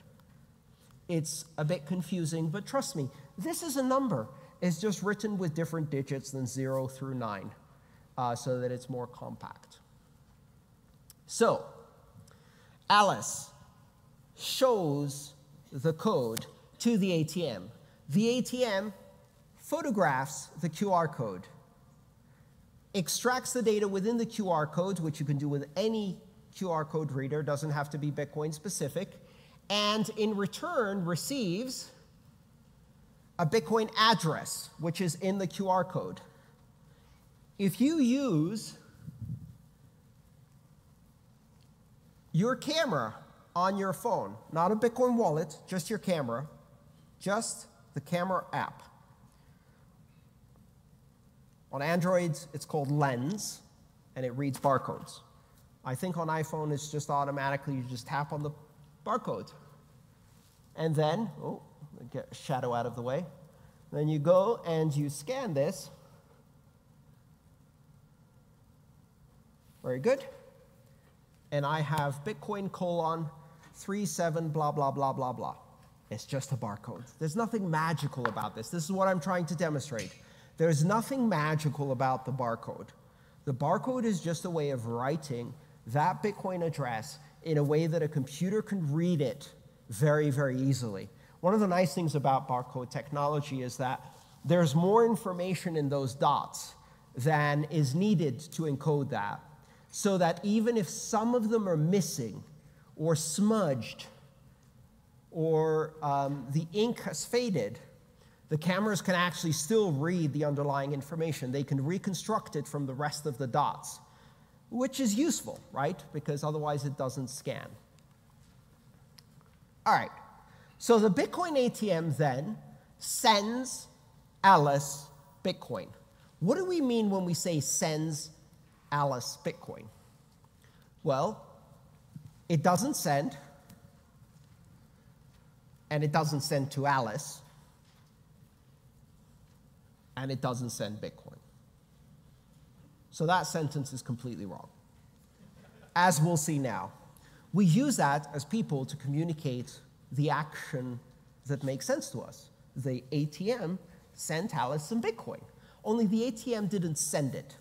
It's a bit confusing, but trust me, this is a number. It's just written with different digits than 0 through 9, so that it's more compact. So, Alice shows the code to the ATM. The ATM photographs the QR code, extracts the data within the QR code, which you can do with any QR code reader, doesn't have to be Bitcoin specific, and in return receives a Bitcoin address, which is in the QR code. If you use your camera on your phone, not a Bitcoin wallet, just your camera, just the camera app. On Androids, it's called Lens, and it reads barcodes. I think on iPhone, it's just automatically, you just tap on the barcode. And then, oh, get a shadow out of the way. Then you go and you scan this. Very good. And I have Bitcoin colon 37 blah, blah, blah, blah, blah. It's just a barcode. There's nothing magical about this. This is what I'm trying to demonstrate. There's nothing magical about the barcode. The barcode is just a way of writing that Bitcoin address in a way that a computer can read it very, very easily. One of the nice things about barcode technology is that there's more information in those dots than is needed to encode that, so that even if some of them are missing or smudged or the ink has faded, the cameras can actually still read the underlying information. They can reconstruct it from the rest of the dots, which is useful, right? Because otherwise it doesn't scan. All right, so the Bitcoin ATM then sends Alice Bitcoin. What do we mean when we say sends Alice Bitcoin? Well, it doesn't send, and it doesn't send to Alice, and it doesn't send Bitcoin. So that sentence is completely wrong, as we'll see now. We use that as people to communicate the action that makes sense to us. The ATM sent Alice some Bitcoin, only the ATM didn't send it,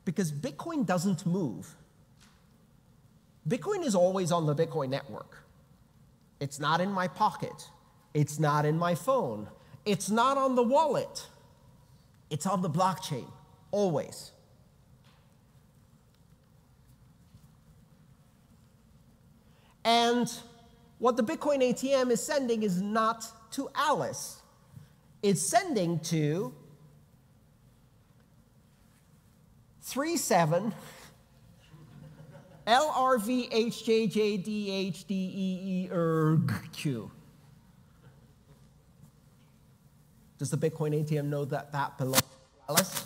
because Bitcoin doesn't move. Bitcoin is always on the Bitcoin network. It's not in my pocket. It's not in my phone. It's not on the wallet. It's on the blockchain, always. And what the Bitcoin ATM is sending is not to Alice. It's sending to 37 LRVHJJDHDEERQ. Does the Bitcoin ATM know that that belongs to Alice?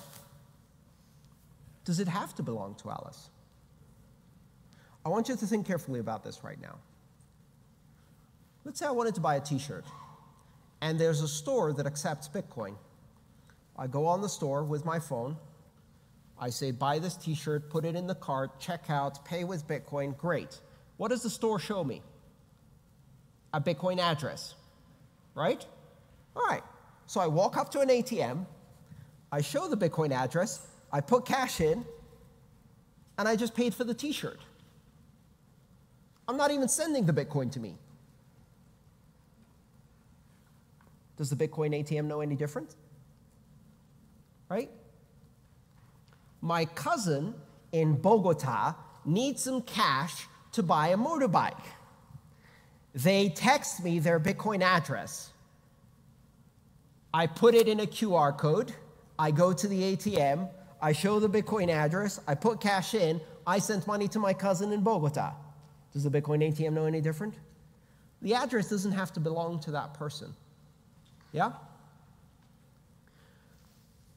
Does it have to belong to Alice? I want you to think carefully about this right now. Let's say I wanted to buy a t-shirt, and there's a store that accepts Bitcoin. I go on the store with my phone. I say, buy this t-shirt, put it in the cart, check out, pay with Bitcoin, great. What does the store show me? A Bitcoin address, right? All right, so I walk up to an ATM, I show the Bitcoin address, I put cash in, and I just paid for the t-shirt. I'm not even sending the Bitcoin to me. Does the Bitcoin ATM know any different? Right? My cousin in Bogota needs some cash to buy a motorbike. They text me their Bitcoin address. I put it in a QR code. I go to the ATM. I show the Bitcoin address. I put cash in. I sent money to my cousin in Bogota. Does the Bitcoin ATM know any different? The address doesn't have to belong to that person. Yeah?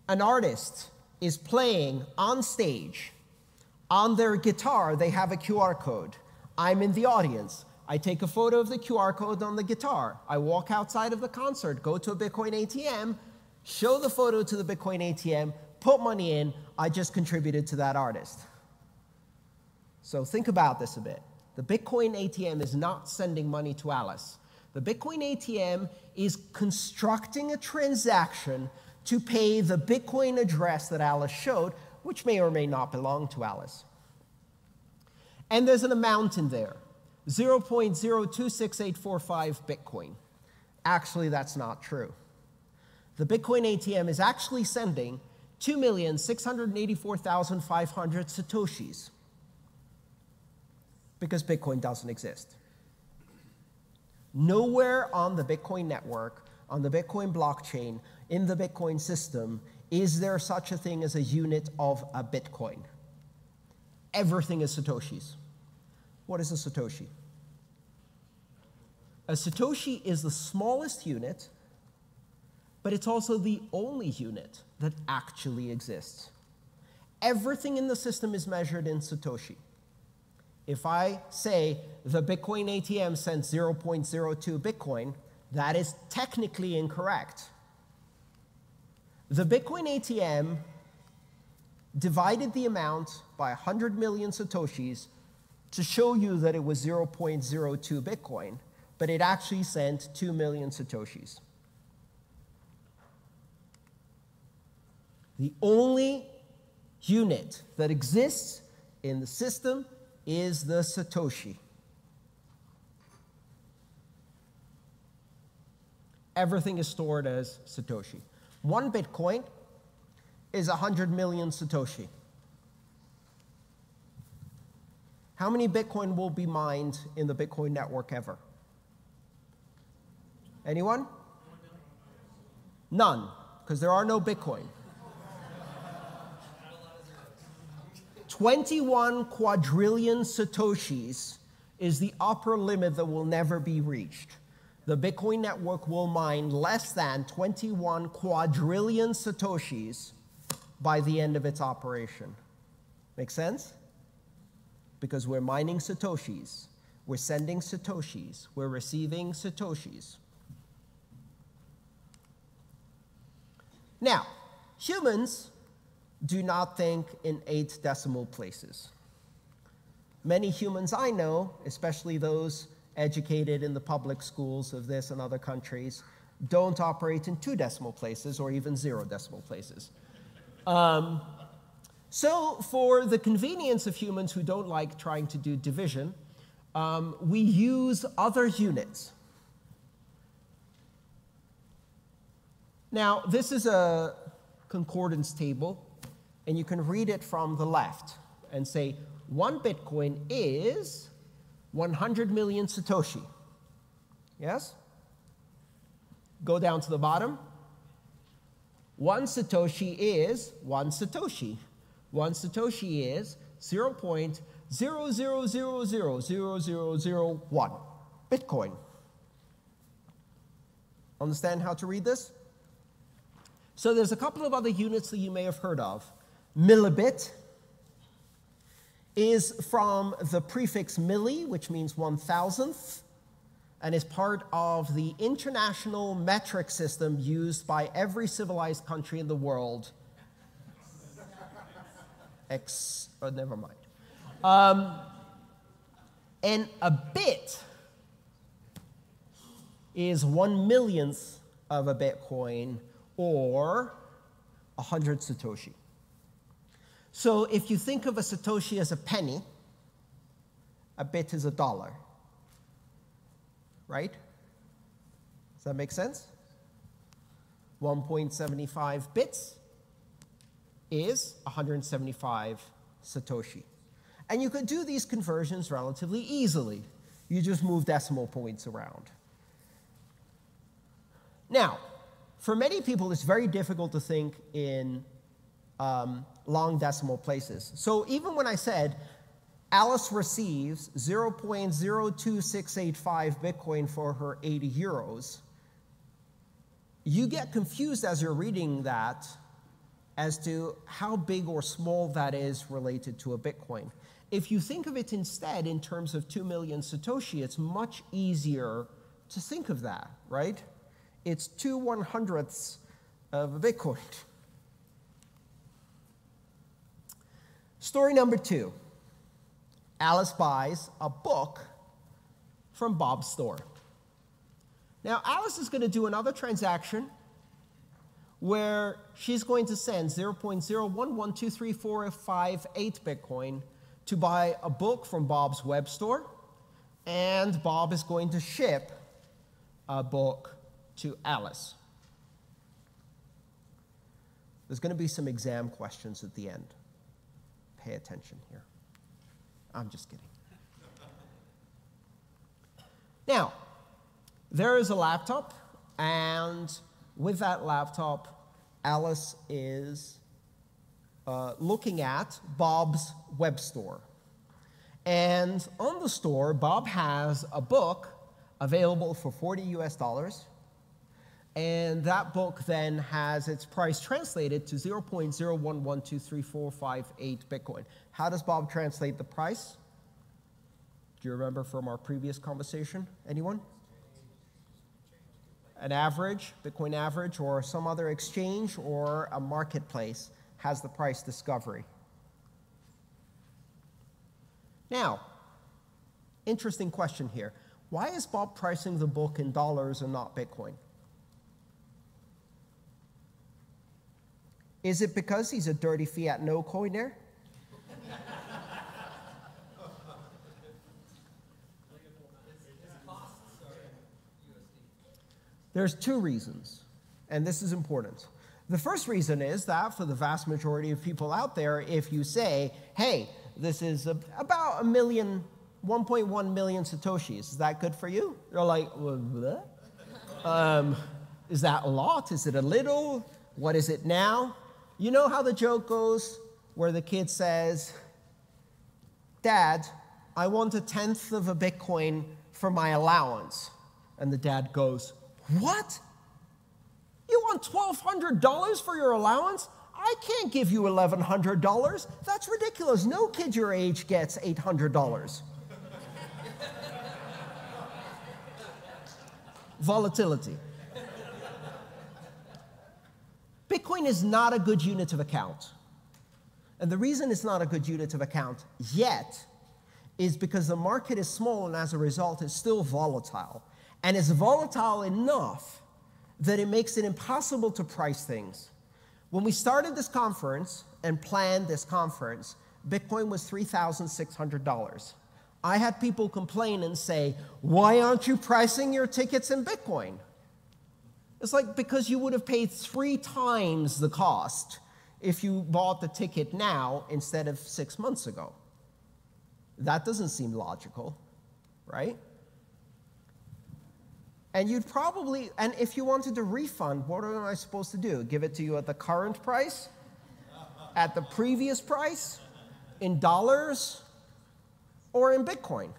An artist is playing on stage. On their guitar, they have a QR code. I'm in the audience. I take a photo of the QR code on the guitar. I walk outside of the concert, go to a Bitcoin ATM, show the photo to the Bitcoin ATM, put money in. I just contributed to that artist. So think about this a bit. The Bitcoin ATM is not sending money to Alice. The Bitcoin ATM is constructing a transaction to pay the Bitcoin address that Alice showed, which may or may not belong to Alice. And there's an amount in there, 0.026845 Bitcoin. Actually, that's not true. The Bitcoin ATM is actually sending 2,684,500 Satoshis, because Bitcoin doesn't exist. Nowhere on the Bitcoin network, on the Bitcoin blockchain, in the Bitcoin system, is there such a thing as a unit of a Bitcoin. Everything is Satoshis. What is a Satoshi? A Satoshi is the smallest unit, but it's also the only unit that actually exists. Everything in the system is measured in Satoshi. If I say the Bitcoin ATM sent 0.02 Bitcoin, that is technically incorrect. The Bitcoin ATM divided the amount by 100 million Satoshis to show you that it was 0.02 Bitcoin, but it actually sent 2 million Satoshis. The only unit that exists in the system is the Satoshi. Everything is stored as Satoshi. 1 Bitcoin is 100 million Satoshi. How many Bitcoin will be mined in the Bitcoin network ever? Anyone? None, because there are no Bitcoin. 21 quadrillion Satoshis is the upper limit that will never be reached. The Bitcoin network will mine less than 21 quadrillion Satoshis by the end of its operation. Make sense? Because we're mining Satoshis, we're sending Satoshis, we're receiving Satoshis. Now, humans do not think in 8 decimal places. Many humans I know, especially those educated in the public schools of this and other countries, don't operate in 2 decimal places or even 0 decimal places. So for the convenience of humans who don't like trying to do division, we use other units. Now, this is a concordance table, and you can read it from the left and say, 1 Bitcoin is 100 million Satoshi. Yes? Go down to the bottom. 1 Satoshi is 1 Satoshi. 1 Satoshi is 0.000000001 Bitcoin. Understand how to read this? So there's a couple of other units that you may have heard of. Millibit is from the prefix milli, which means 1,000th, and is part of the international metric system used by every civilized country in the world. Never mind. And a bit is 1/1,000,000th of a Bitcoin, or 100 Satoshi. So if you think of a Satoshi as a penny, a bit is $1. Right? Does that make sense? 1.75 bits is 175 Satoshi. And you could do these conversions relatively easily. You just move decimal points around. Now, for many people, it's very difficult to think in long decimal places. So even when I said Alice receives 0.02685 Bitcoin for her 80 euros, you get confused as you're reading that as to how big or small that is related to a Bitcoin. If you think of it instead in terms of 2 million Satoshi, it's much easier to think of that, right? It's 2/100ths of a Bitcoin. Story number 2. Alice buys a book from Bob's store. Now, Alice is going to do another transaction where she's going to send 0.011234558 Bitcoin to buy a book from Bob's web store, and Bob is going to ship a book to Alice. There's going to be some exam questions at the end. Pay attention here. I'm just kidding. Now, there is a laptop, and with that laptop, Alice is looking at Bob's web store. And on the store, Bob has a book available for $40 US, and that book then has its price translated to 0.011234558 Bitcoin. How does Bob translate the price? Do you remember from our previous conversation? Anyone? An average, Bitcoin average, or some other exchange or a marketplace has the price discovery. Now, interesting question here. Why is Bob pricing the book in dollars and not Bitcoin? Is it because he's a dirty fiat no coiner? There's two reasons, and this is important. The first reason is that for the vast majority of people out there, if you say, hey, this is about 1.1 million Satoshis, is that good for you? They're like, what? Is that a lot? Is it a little? What is it now? You know how the joke goes where the kid says, Dad, I want 1/10 of a Bitcoin for my allowance. And the dad goes, what? You want $1,200 for your allowance? I can't give you $1,100. That's ridiculous. No kid your age gets $800. Volatility. Bitcoin is not a good unit of account. And the reason it's not a good unit of account yet is because the market is small, and as a result, it's still volatile. And it's volatile enough that it makes it impossible to price things. When we started this conference and planned this conference, Bitcoin was $3,600. I had people complain and say, why aren't you pricing your tickets in Bitcoin? It's like, because you would have paid 3 times the cost if you bought the ticket now instead of 6 months ago. That doesn't seem logical, right? And you'd probably, and if you wanted to refund, what am I supposed to do? Give it to you at the current price? At the previous price? In dollars? Or in Bitcoin?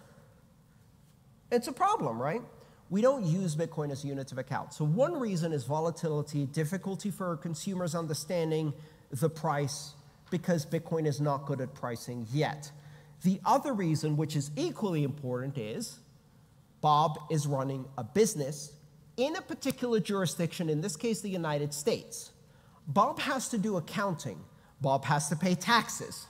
It's a problem, right? We don't use Bitcoin as units of account. So one reason is volatility, difficulty for consumers understanding the price, because Bitcoin is not good at pricing yet. The other reason, which is equally important, is Bob is running a business in a particular jurisdiction, in this case the United States. Bob has to do accounting. Bob has to pay taxes.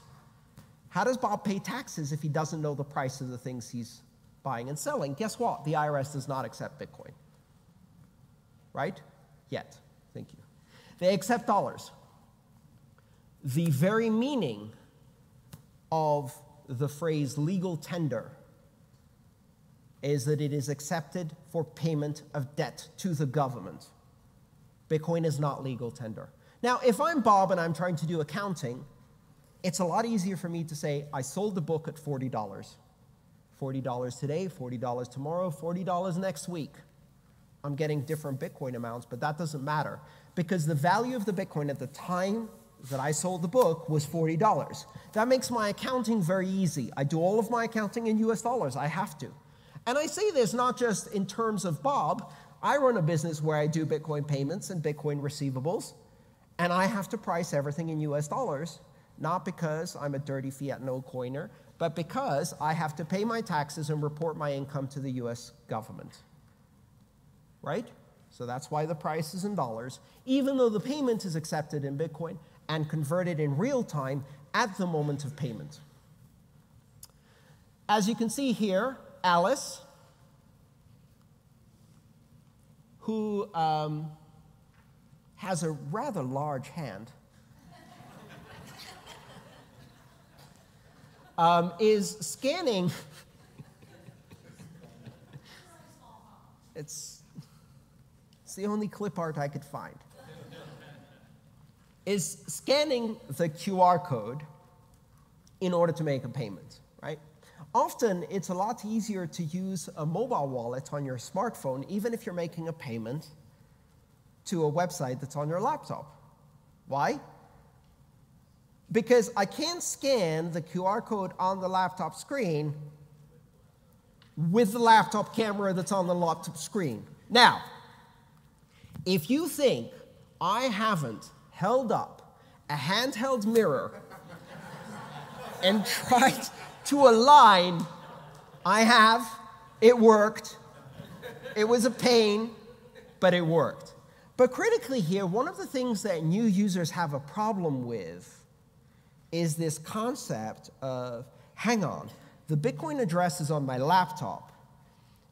How does Bob pay taxes if he doesn't know the price of the things he's buying and selling? Guess what? The IRS does not accept Bitcoin. Right? Yet. Thank you. They accept dollars. The very meaning of the phrase legal tender is that it is accepted for payment of debt to the government. Bitcoin is not legal tender. Now, if I'm Bob and I'm trying to do accounting, it's a lot easier for me to say, I sold the book at $40. $40 today, $40 tomorrow, $40 next week. I'm getting different Bitcoin amounts, but that doesn't matter, because the value of the Bitcoin at the time that I sold the book was $40. That makes my accounting very easy. I do all of my accounting in US dollars. I have to. And I say this not just in terms of Bob. I run a business where I do Bitcoin payments and Bitcoin receivables, and I have to price everything in US dollars, not because I'm a dirty fiat no coiner, but because I have to pay my taxes and report my income to the US government. Right? So that's why the price is in dollars, even though the payment is accepted in Bitcoin and converted in real time at the moment of payment. As you can see here, Alice, who has a rather large hand, is scanning. It's the only clip art I could find. Is scanning the QR code in order to make a payment, right? Often, it's a lot easier to use a mobile wallet on your smartphone, even if you're making a payment to a website that's on your laptop. Why? Because I can't scan the QR code on the laptop screen with the laptop camera that's on the laptop screen. Now, if you think I haven't held up a handheld mirror and tried to align, I have. It worked. It was a pain, but it worked. But critically here, one of the things that new users have a problem with is this concept of, hang on, the Bitcoin address is on my laptop.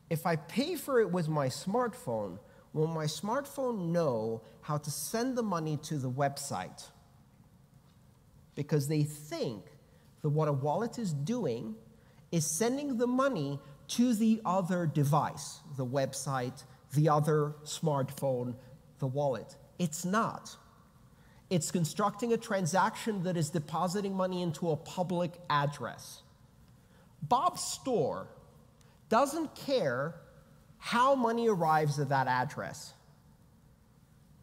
If I pay for it with my smartphone, will my smartphone know how to send the money to the website? Because they think that what a wallet is doing is sending the money to the other device, the website, the other smartphone, the wallet. It's not. It's constructing a transaction that is depositing money into a public address. Bob's store doesn't care how money arrives at that address.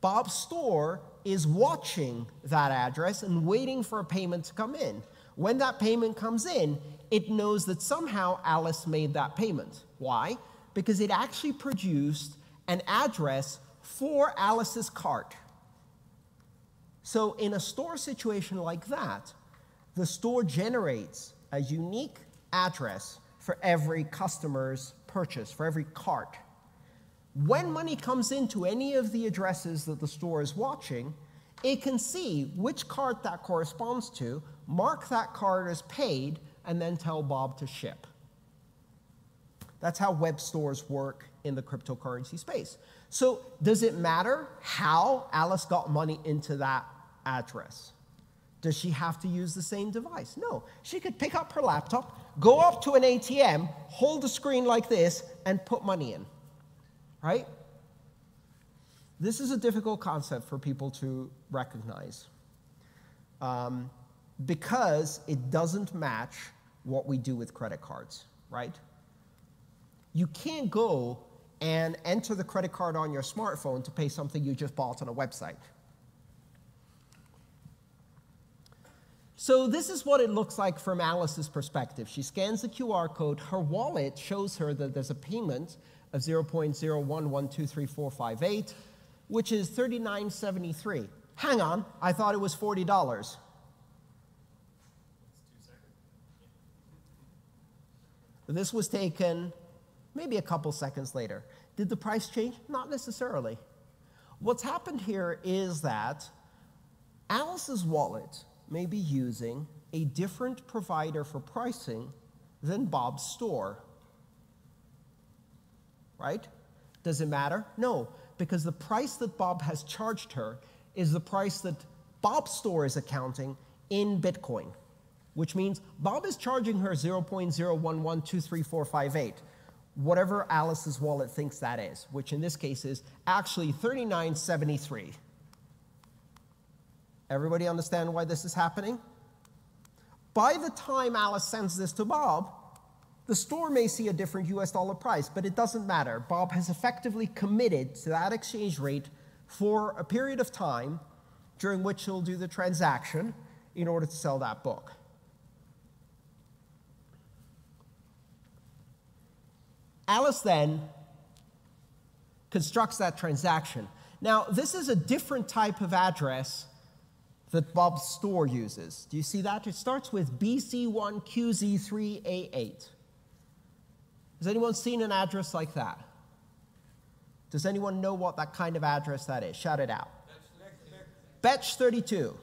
Bob's store is watching that address and waiting for a payment to come in. When that payment comes in, it knows that somehow Alice made that payment. Why? Because it actually produced an address for Alice's cart. So in a store situation like that, the store generates a unique address for every customer's purchase, for every cart. When money comes into any of the addresses that the store is watching, it can see which cart that corresponds to, mark that cart as paid, and then tell Bob to ship. That's how web stores work in the cryptocurrency space. So does it matter how Alice got money into that address? Does she have to use the same device? No. She could pick up her laptop, go up to an ATM, hold the screen like this, and put money in. Right? This is a difficult concept for people to recognize because it doesn't match what we do with credit cards, right? You can't go and enter the credit card on your smartphone to pay something you just bought on a website. So this is what it looks like from Alice's perspective. She scans the QR code. Her wallet shows her that there's a payment of 0.01123458, which is $39.73. Hang on, I thought it was $40. This was taken maybe a couple seconds later. Did the price change? Not necessarily. What's happened here is that Alice's wallet may be using a different provider for pricing than Bob's store. Right? Does it matter? No, because the price that Bob has charged her is the price that Bob's store is accounting in Bitcoin, which means Bob is charging her 0.01123458, whatever Alice's wallet thinks that is, which in this case is actually $39.73. Everybody understand why this is happening? By the time Alice sends this to Bob, the store may see a different US dollar price, but it doesn't matter. Bob has effectively committed to that exchange rate for a period of time during which he'll do the transaction in order to sell that book. Alice then constructs that transaction. Now, this is a different type of address that Bob's store uses. Do you see that? It starts with BC1QZ3A8. Has anyone seen an address like that? Does anyone know what that kind of address that is? Shout it out. Betch32.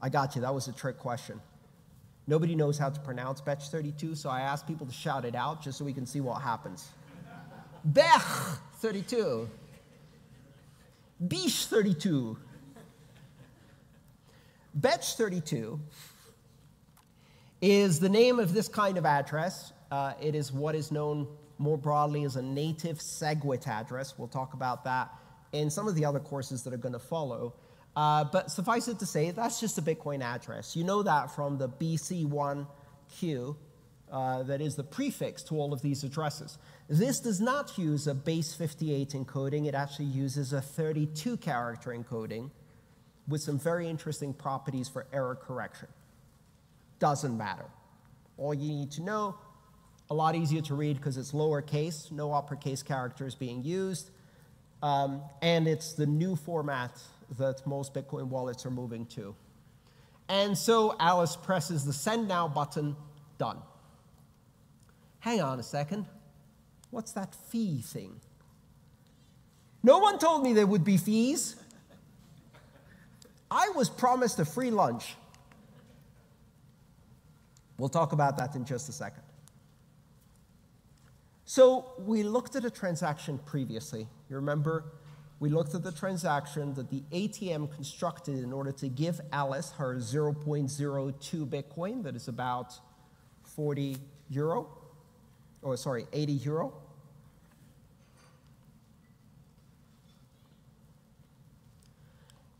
I got you. That was a trick question. Nobody knows how to pronounce Betch32, so I asked people to shout it out just so we can see what happens. Bech32. Bish32. Betch32 is the name of this kind of address. It is what is known more broadly as a native SegWit address. We'll talk about that in some of the other courses that are going to follow. But suffice it to say, that's just a Bitcoin address. You know that from the BC1Q, that is the prefix to all of these addresses. This does not use a base 58 encoding. It actually uses a 32-character encoding with some very interesting properties for error correction. Doesn't matter. All you need to know, a lot easier to read because it's lowercase, no uppercase characters being used, and it's the new format that most Bitcoin wallets are moving to. And so Alice presses the Send Now button, done. Hang on a second. What's that fee thing? No one told me there would be fees. I was promised a free lunch. We'll talk about that in just a second. So we looked at a transaction previously. You remember? We looked at the transaction that the ATM constructed in order to give Alice her 0.02 Bitcoin, that is about 40 euro, or sorry, 80 euro.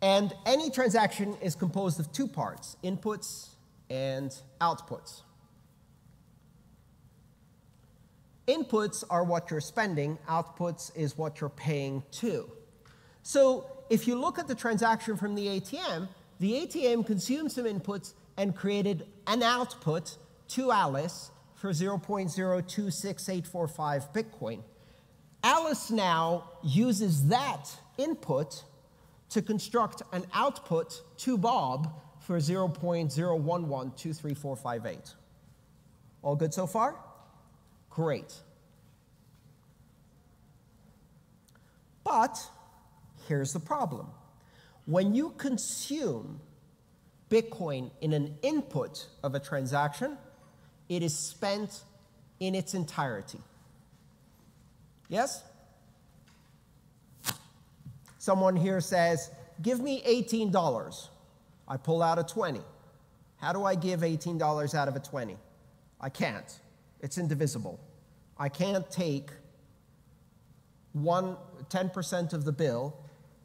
And any transaction is composed of two parts, inputs and outputs. Inputs are what you're spending, outputs is what you're paying to. So if you look at the transaction from the ATM consumed some inputs and created an output to Alice for 0.026845 Bitcoin. Alice now uses that input to construct an output to Bob for 0.011234558. All good so far? Great. But here's the problem. When you consume Bitcoin in an input of a transaction, it is spent in its entirety. Yes? Someone here says, give me $18. I pull out a 20. How do I give $18 out of a 20? I can't. It's indivisible. I can't take 10% of the bill,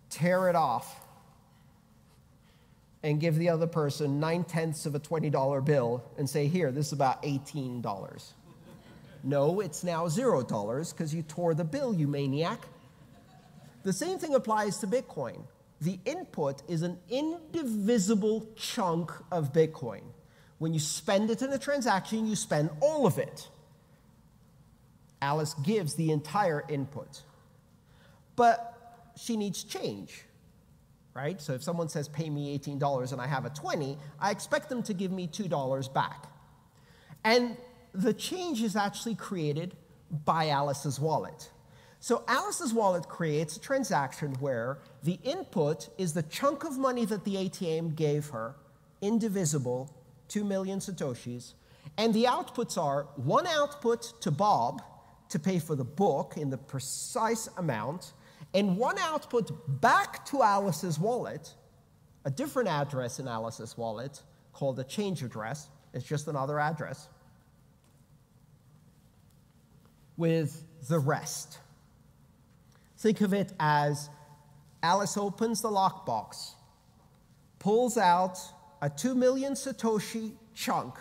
tear it off, and give the other person 9/10 of a $20 bill and say, here, this is about $18. No, it's now $0 because you tore the bill, you maniac. The same thing applies to Bitcoin. The input is an indivisible chunk of Bitcoin. When you spend it in a transaction, you spend all of it. Alice gives the entire input. But she needs change, right? So if someone says, pay me $18 and I have a 20, I expect them to give me $2 back. And the change is actually created by Alice's wallet. So Alice's wallet creates a transaction where the input is the chunk of money that the ATM gave her, indivisible, 2 million Satoshis, and the outputs are one output to Bob to pay for the book in the precise amount, and one output back to Alice's wallet, a different address in Alice's wallet called a change address. It's just another address, with the rest. Think of it as Alice opens the lockbox, pulls out a 2 million Satoshi chunk,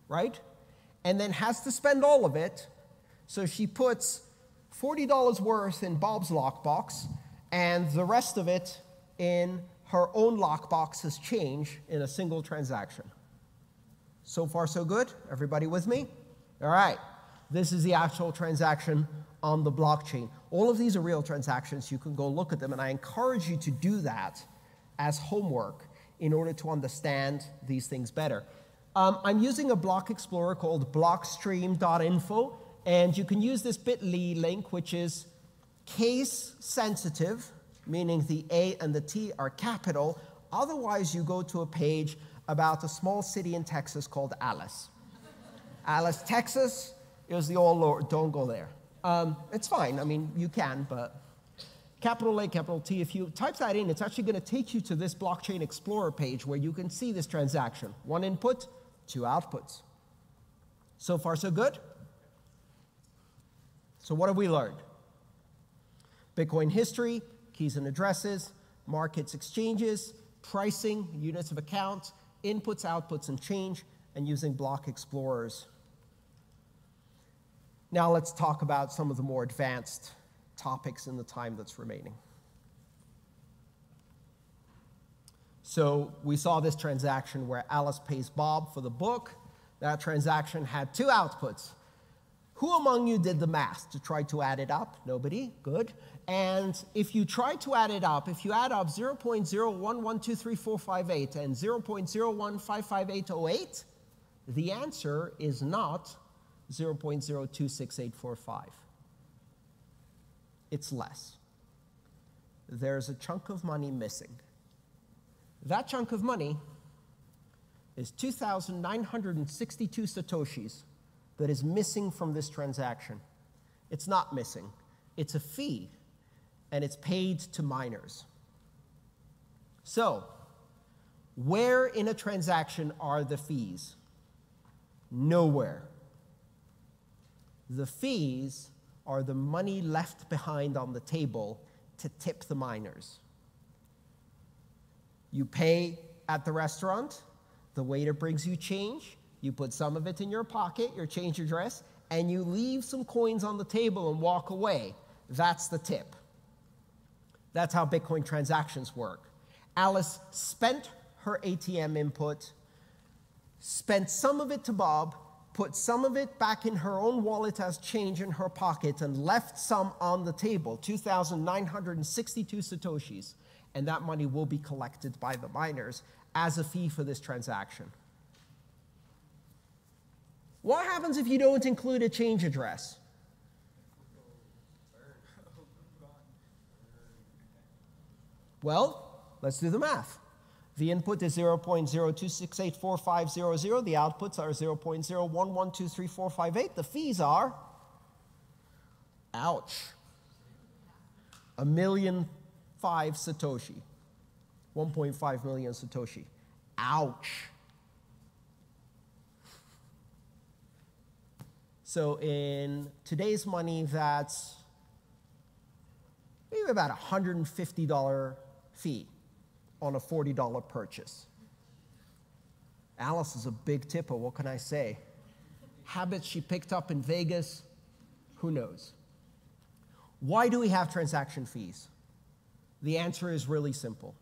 right? And then has to spend all of it. So she puts $40 worth in Bob's lockbox and the rest of it in her own lockbox as change in a single transaction. So far, so good? Everybody with me? All right. This is the actual transaction on the blockchain. All of these are real transactions. You can go look at them, and I encourage you to do that as homework in order to understand these things better. I'm using a block explorer called blockstream.info, and you can use this bit.ly link, which is case sensitive, meaning the A and the T are capital. Otherwise, you go to a page about a small city in Texas called Alice. Alice, Texas is the all lower. Don't go there. It's fine. I mean, you can, but capital A, capital T, if you type that in, it's actually going to take you to this Blockchain Explorer page where you can see this transaction. One input, two outputs. So far, so good? So what have we learned? Bitcoin history, keys and addresses, markets, exchanges, pricing, units of account, inputs, outputs, and change, and using block explorers. Now let's talk about some of the more advanced topics in the time that's remaining. So we saw this transaction where Alice pays Bob for the book. That transaction had two outputs. Who among you did the math to try to add it up? Nobody? Good. And if you try to add it up, if you add up 0.011234558 and 0.0155808, the answer is not 0.026845. It's less. There's a chunk of money missing. That chunk of money is 2,962 Satoshis that is missing from this transaction. It's not missing. It's a fee, and it's paid to miners. So, where in a transaction are the fees? Nowhere. The fees are the money left behind on the table to tip the miners. You pay at the restaurant, the waiter brings you change, you put some of it in your pocket, your change address, and you leave some coins on the table and walk away. That's the tip. That's how Bitcoin transactions work. Alice spent her ATM input, spent some of it to Bob, put some of it back in her own wallet as change in her pocket, and left some on the table, 2,962 Satoshis. And that money will be collected by the miners as a fee for this transaction. What happens if you don't include a change address? Well, let's do the math. The input is 0.02684500. The outputs are 0.01123458. The fees are, ouch, 1,000,005 Satoshi. 1.5 million Satoshi. Ouch. So in today's money, that's maybe about a $150 fee on a $40 purchase. Alice is a big tipper, what can I say? Habits she picked up in Vegas, who knows? Why do we have transaction fees? The answer is really simple.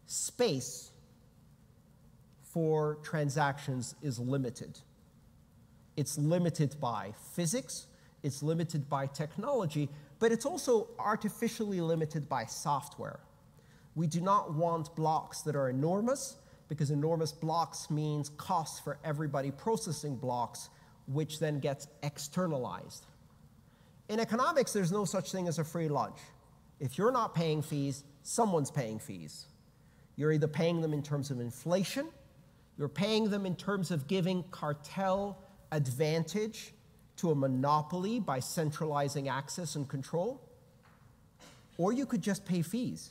Space for transactions is limited. It's limited by physics, it's limited by technology, but it's also artificially limited by software. We do not want blocks that are enormous, because enormous blocks means costs for everybody processing blocks, which then gets externalized. In economics, there's no such thing as a free lunch. If you're not paying fees, someone's paying fees. You're either paying them in terms of inflation, you're paying them in terms of giving cartel advantage to a monopoly by centralizing access and control, or you could just pay fees.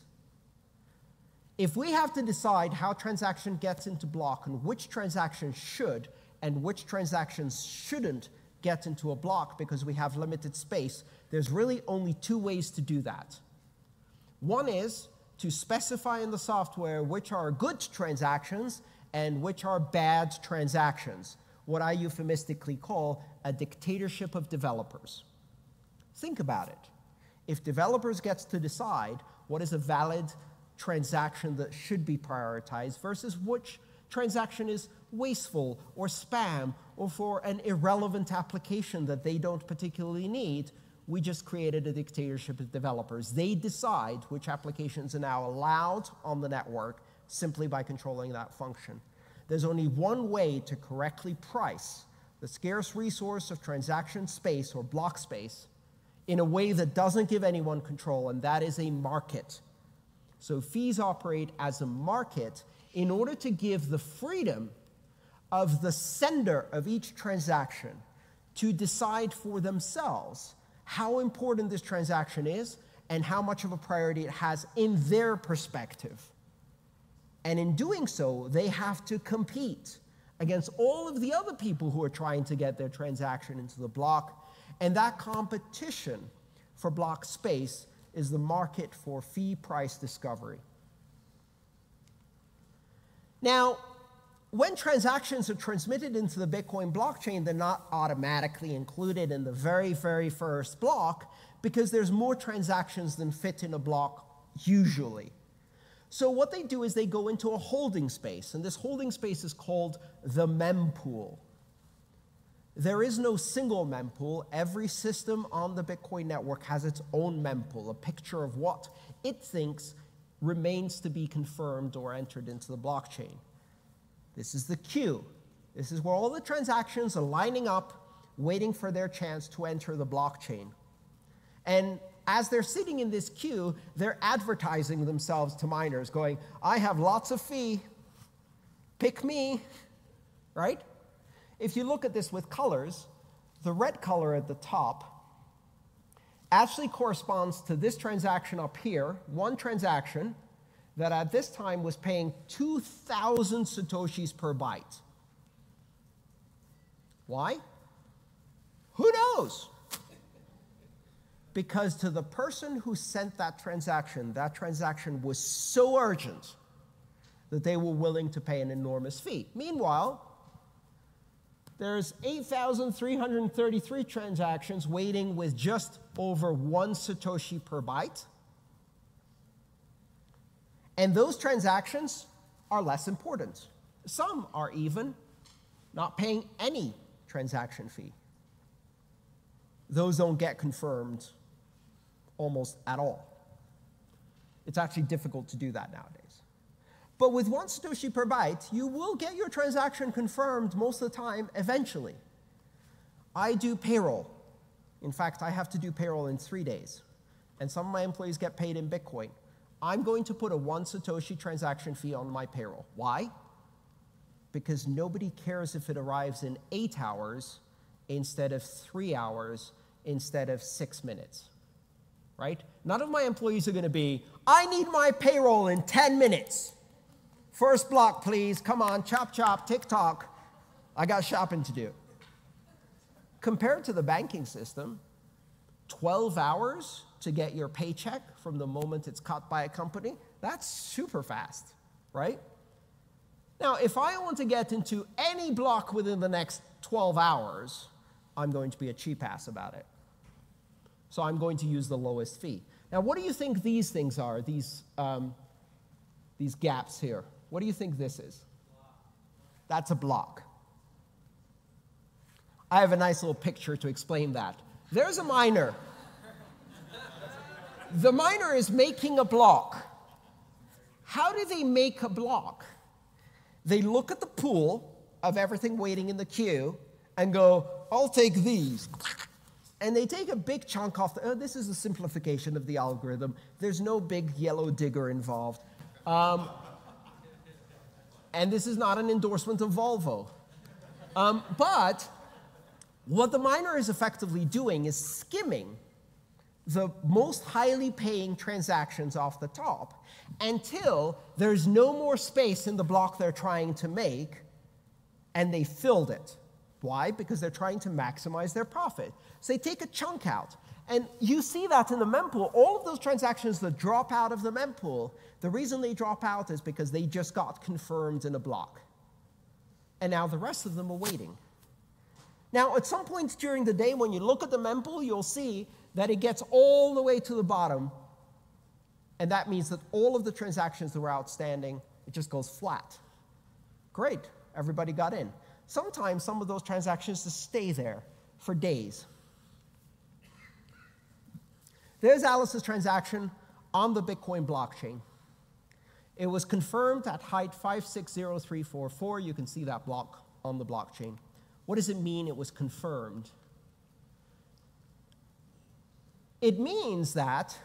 If we have to decide how transaction gets into block and which transactions should and which transactions shouldn't get into a block because we have limited space, there's really only two ways to do that. One is to specify in the software which are good transactions and which are bad transactions, what I euphemistically call a dictatorship of developers. Think about it. If developers get to decide what is a valid transaction that should be prioritized versus which transaction is wasteful or spam or for an irrelevant application that they don't particularly need, we just created a dictatorship of developers. They decide which applications are now allowed on the network simply by controlling that function. There's only one way to correctly price the scarce resource of transaction space or block space in a way that doesn't give anyone control, and that is a market. So fees operate as a market in order to give the freedom of the sender of each transaction to decide for themselves how important this transaction is and how much of a priority it has in their perspective. And in doing so, they have to compete against all of the other people who are trying to get their transaction into the block. And that competition for block space is the market for fee price discovery. Now, when transactions are transmitted into the Bitcoin blockchain, they're not automatically included in the very, very first block because there's more transactions than fit in a block usually. So what they do is they go into a holding space, and this holding space is called the mempool. There is no single mempool. Every system on the Bitcoin network has its own mempool, a picture of what it thinks remains to be confirmed or entered into the blockchain. This is the queue. This is where all the transactions are lining up, waiting for their chance to enter the blockchain. And as they're sitting in this queue, they're advertising themselves to miners, going, I have lots of fee, pick me, right? If you look at this with colors, the red color at the top actually corresponds to this transaction up here, one transaction that at this time was paying 2,000 Satoshis per byte. Why? Who knows? Because to the person who sent that transaction was so urgent that they were willing to pay an enormous fee. Meanwhile, there's 8,333 transactions waiting with just over 1 Satoshi per byte. And those transactions are less important. Some are even not paying any transaction fee. Those don't get confirmed almost at all. It's actually difficult to do that nowadays. But with 1 Satoshi per byte, you will get your transaction confirmed most of the time eventually. I do payroll. In fact, I have to do payroll in 3 days. And some of my employees get paid in Bitcoin. I'm going to put a 1 Satoshi transaction fee on my payroll. Why? Because nobody cares if it arrives in 8 hours instead of 3 hours instead of 6 minutes. Right? None of my employees are going to be, I need my payroll in 10 minutes. First block, please. Come on, chop, chop, tick-tock. I got shopping to do. Compared to the banking system, 12 hours to get your paycheck from the moment it's cut by a company, that's super fast, right? Now, if I want to get into any block within the next 12 hours, I'm going to be a cheap ass about it. So I'm going to use the lowest fee. Now, what do you think these things are, these gaps here? What do you think this is? That's a block. I have a nice little picture to explain that. There's a miner. The miner is making a block. How do they make a block? They look at the pool of everything waiting in the queue and go, I'll take these. And they take a big chunk off. This is a simplification of the algorithm. There's no big yellow digger involved. And this is not an endorsement of Volvo. But what the miner is effectively doing is skimming the most highly paying transactions off the top until there's no more space in the block they're trying to make, and they filled it. Why? Because they're trying to maximize their profit. So they take a chunk out. And you see that in the mempool. All of those transactions that drop out of the mempool, the reason they drop out is because they just got confirmed in a block. And now the rest of them are waiting. Now, at some point during the day, when you look at the mempool, you'll see that it gets all the way to the bottom. And that means that all of the transactions that were outstanding, it just goes flat. Great, everybody got in. Sometimes some of those transactions just stay there for days. There's Alice's transaction on the Bitcoin blockchain. It was confirmed at height 560344. You can see that block on the blockchain. What does it mean it was confirmed? It means that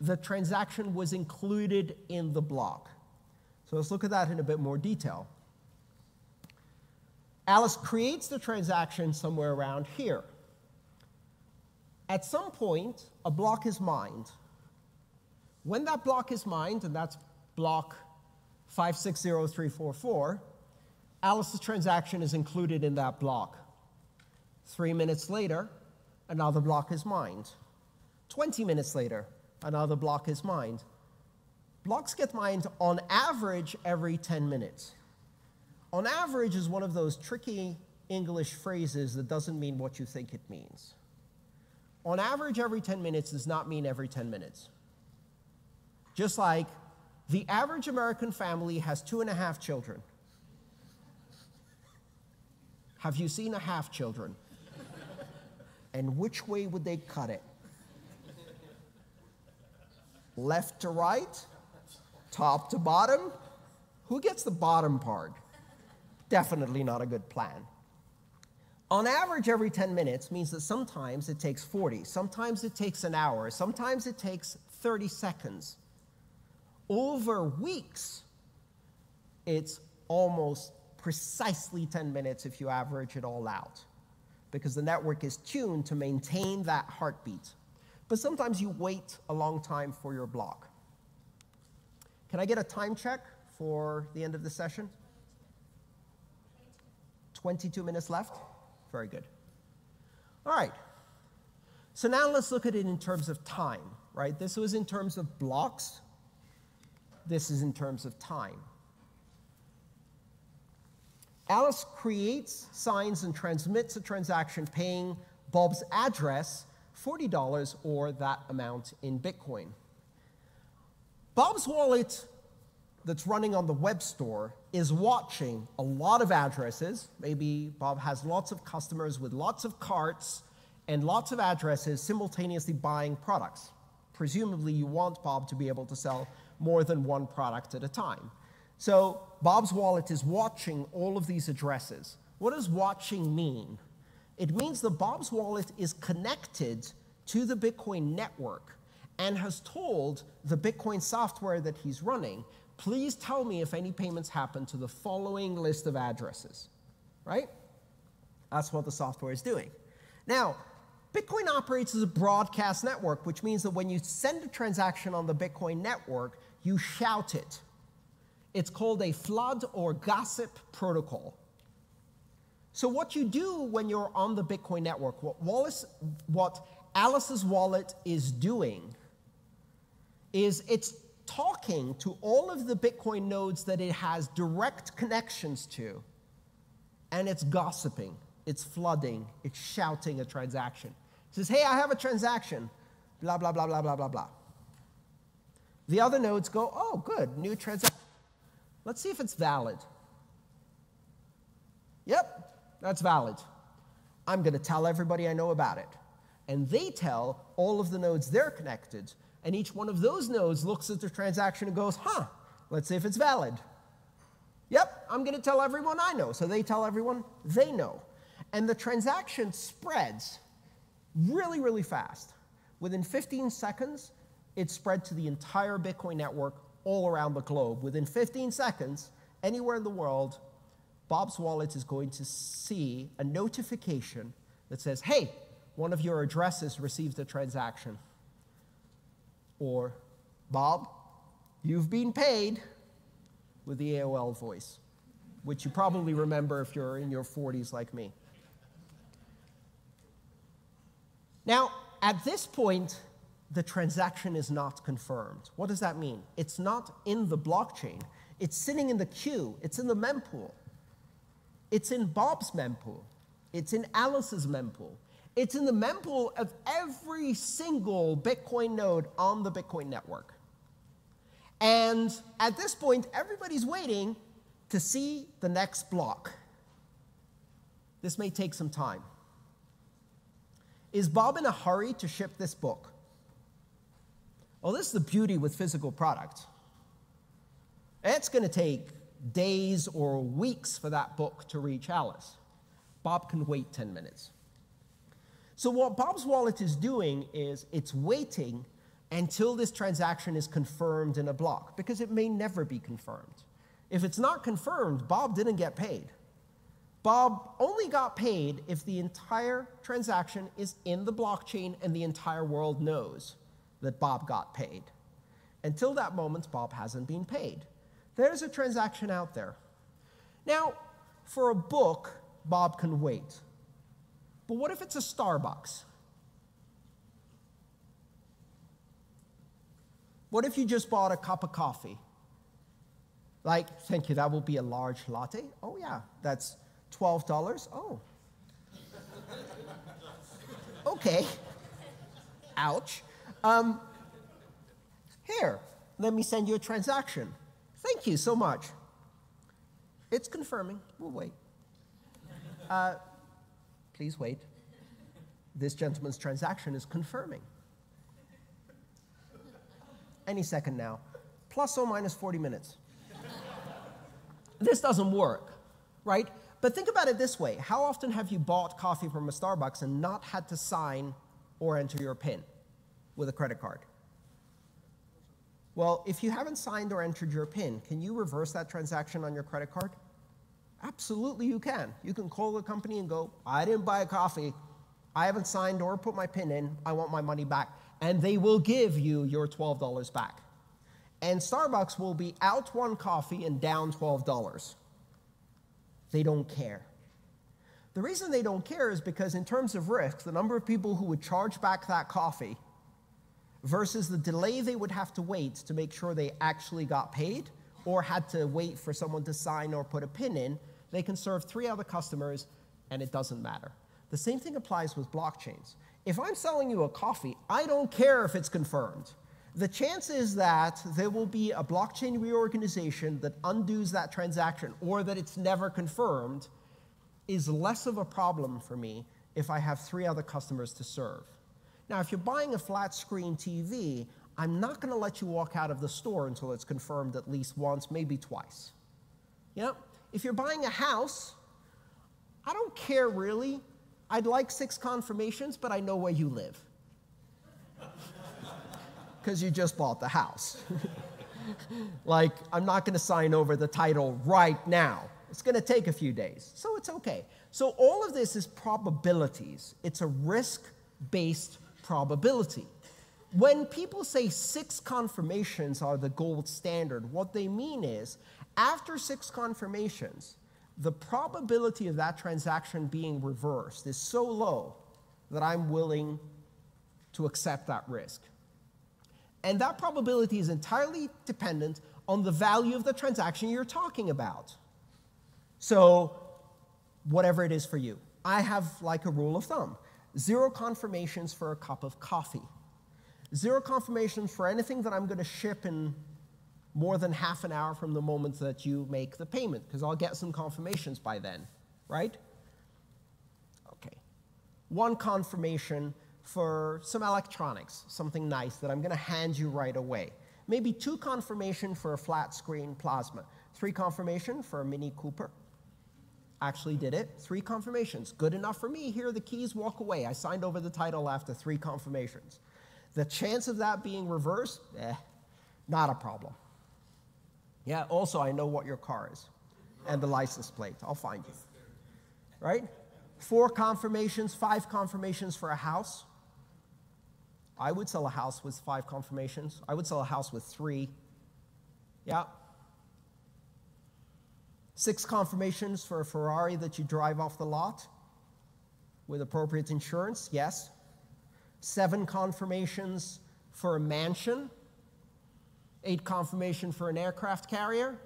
the transaction was included in the block. So let's look at that in a bit more detail. Alice creates the transaction somewhere around here. At some point, a block is mined. When that block is mined, and that's block 560344, Alice's transaction is included in that block. 3 minutes later, another block is mined. 20 minutes later, another block is mined. Blocks get mined on average every 10 minutes. On average is one of those tricky English phrases that doesn't mean what you think it means. On average, every 10 minutes does not mean every 10 minutes. Just like the average American family has 2.5 children. Have you seen a half children? And which way would they cut it? Left to right? Top to bottom? Who gets the bottom part? Definitely not a good plan. On average, every 10 minutes means that sometimes it takes 40, sometimes it takes an hour, sometimes it takes 30 seconds. Over weeks, it's almost precisely 10 minutes if you average it all out, because the network is tuned to maintain that heartbeat. But sometimes you wait a long time for your block. Can I get a time check for the end of the session? 22 minutes left? Very good. All right. So now let's look at it in terms of time, right? This was in terms of blocks. This is in terms of time. Alice creates, signs, and transmits a transaction paying Bob's address $40 or that amount in Bitcoin. Bob's wallet that's running on the web store is watching a lot of addresses. Maybe Bob has lots of customers with lots of carts and lots of addresses simultaneously buying products. Presumably, you want Bob to be able to sell more than one product at a time. So Bob's wallet is watching all of these addresses. What does watching mean? It means that Bob's wallet is connected to the Bitcoin network and has told the Bitcoin software that he's running, please tell me if any payments happen to the following list of addresses, right? That's what the software is doing. Now, Bitcoin operates as a broadcast network, which means that when you send a transaction on the Bitcoin network, you shout it. It's called a flood or gossip protocol. So what you do when you're on the Bitcoin network, what Alice's wallet is doing is it's talking to all of the Bitcoin nodes that it has direct connections to, and it's gossiping, it's flooding, it's shouting a transaction. It says, hey, I have a transaction, blah, blah, blah, blah, blah, blah, blah. The other nodes go, oh, good, new transaction. Let's see if it's valid. Yep, that's valid. I'm going to tell everybody I know about it. And they tell all of the nodes they're connected, and each one of those nodes looks at the transaction and goes, huh, let's see if it's valid. Yep, I'm going to tell everyone I know. So they tell everyone they know. And the transaction spreads really, really fast. Within 15 seconds, it spread to the entire Bitcoin network all around the globe. Within 15 seconds, anywhere in the world, Bob's wallet is going to see a notification that says, hey, one of your addresses received a transaction. Or, Bob, you've been paid, with the AOL voice, which you probably remember if you're in your 40s like me. Now, at this point, the transaction is not confirmed. What does that mean? It's not in the blockchain. It's sitting in the queue. It's in the mempool. It's in Bob's mempool. It's in Alice's mempool. It's in the mempool of every single Bitcoin node on the Bitcoin network. And at this point, everybody's waiting to see the next block. This may take some time. Is Bob in a hurry to ship this book? Well, this is the beauty with physical product. It's going to take days or weeks for that book to reach Alice. Bob can wait 10 minutes. So what Bob's wallet is doing is it's waiting until this transaction is confirmed in a block, because it may never be confirmed. If it's not confirmed, Bob didn't get paid. Bob only got paid if the entire transaction is in the blockchain and the entire world knows that Bob got paid. Until that moment, Bob hasn't been paid. There's a transaction out there. Now, for a book, Bob can wait. But what if it's a Starbucks? What if you just bought a cup of coffee? Like, thank you, that will be a large latte. Oh, yeah, that's $12. Oh. Okay. Ouch. Here, let me send you a transaction. Thank you so much. It's confirming. We'll wait. Please wait. This gentleman's transaction is confirming. Any second now. Plus or minus 40 minutes. This doesn't work, right? But think about it this way. How often have you bought coffee from a Starbucks and not had to sign or enter your PIN with a credit card? Well, if you haven't signed or entered your PIN, can you reverse that transaction on your credit card? Absolutely you can. You can call the company and go, I didn't buy a coffee. I haven't signed or put my PIN in. I want my money back. And they will give you your $12 back. And Starbucks will be out one coffee and down $12. They don't care. The reason they don't care is because in terms of risk, the number of people who would charge back that coffee versus the delay they would have to wait to make sure they actually got paid or had to wait for someone to sign or put a PIN in, They can serve 3 other customers, and it doesn't matter. The same thing applies with blockchains. If I'm selling you a coffee, I don't care if it's confirmed. The chances that there will be a blockchain reorganization that undoes that transaction or that it's never confirmed is less of a problem for me if I have 3 other customers to serve. Now, if you're buying a flat screen TV, I'm not going to let you walk out of the store until it's confirmed at least once, maybe twice. Yeah? If you're buying a house, I don't care really. I'd like 6 confirmations, but I know where you live. Because you just bought the house. Like, I'm not going to sign over the title right now. It's going to take a few days, so it's okay. So all of this is probabilities. It's a risk-based probability. When people say 6 confirmations are the gold standard, what they mean is, after 6 confirmations, the probability of that transaction being reversed is so low that I'm willing to accept that risk. And that probability is entirely dependent on the value of the transaction you're talking about. So whatever it is for you. I have like a rule of thumb. 0 confirmations for a cup of coffee. 0 confirmations for anything that I'm going to ship in more than half an hour from the moment that you make the payment, because I'll get some confirmations by then, right? Okay. 1 confirmation for some electronics, something nice that I'm going to hand you right away. Maybe 2 confirmation for a flat screen plasma. 3 confirmation for a Mini Cooper. Actually did it. 3 confirmations. Good enough for me. Here are the keys, walk away. I signed over the title after 3 confirmations. The chance of that being reversed, not a problem. Yeah, also I know what your car is and the license plate. I'll find you. Right? 4 confirmations, 5 confirmations for a house. I would sell a house with 5 confirmations. I would sell a house with 3. Yeah. 6 confirmations for a Ferrari that you drive off the lot with appropriate insurance, yes. 7 confirmations for a mansion. 8 confirmation for an aircraft carrier.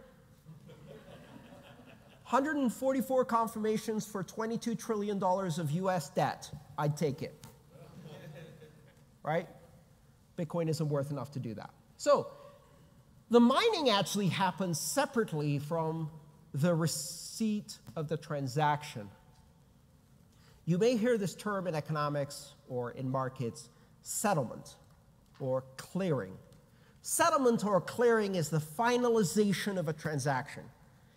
144 confirmations for $22 trillion of US debt. I'd take it. Right? Bitcoin isn't worth enough to do that. So the mining actually happens separately from the receipt of the transaction. You may hear this term in economics or in markets, settlement or clearing. Settlement or clearing is the finalization of a transaction.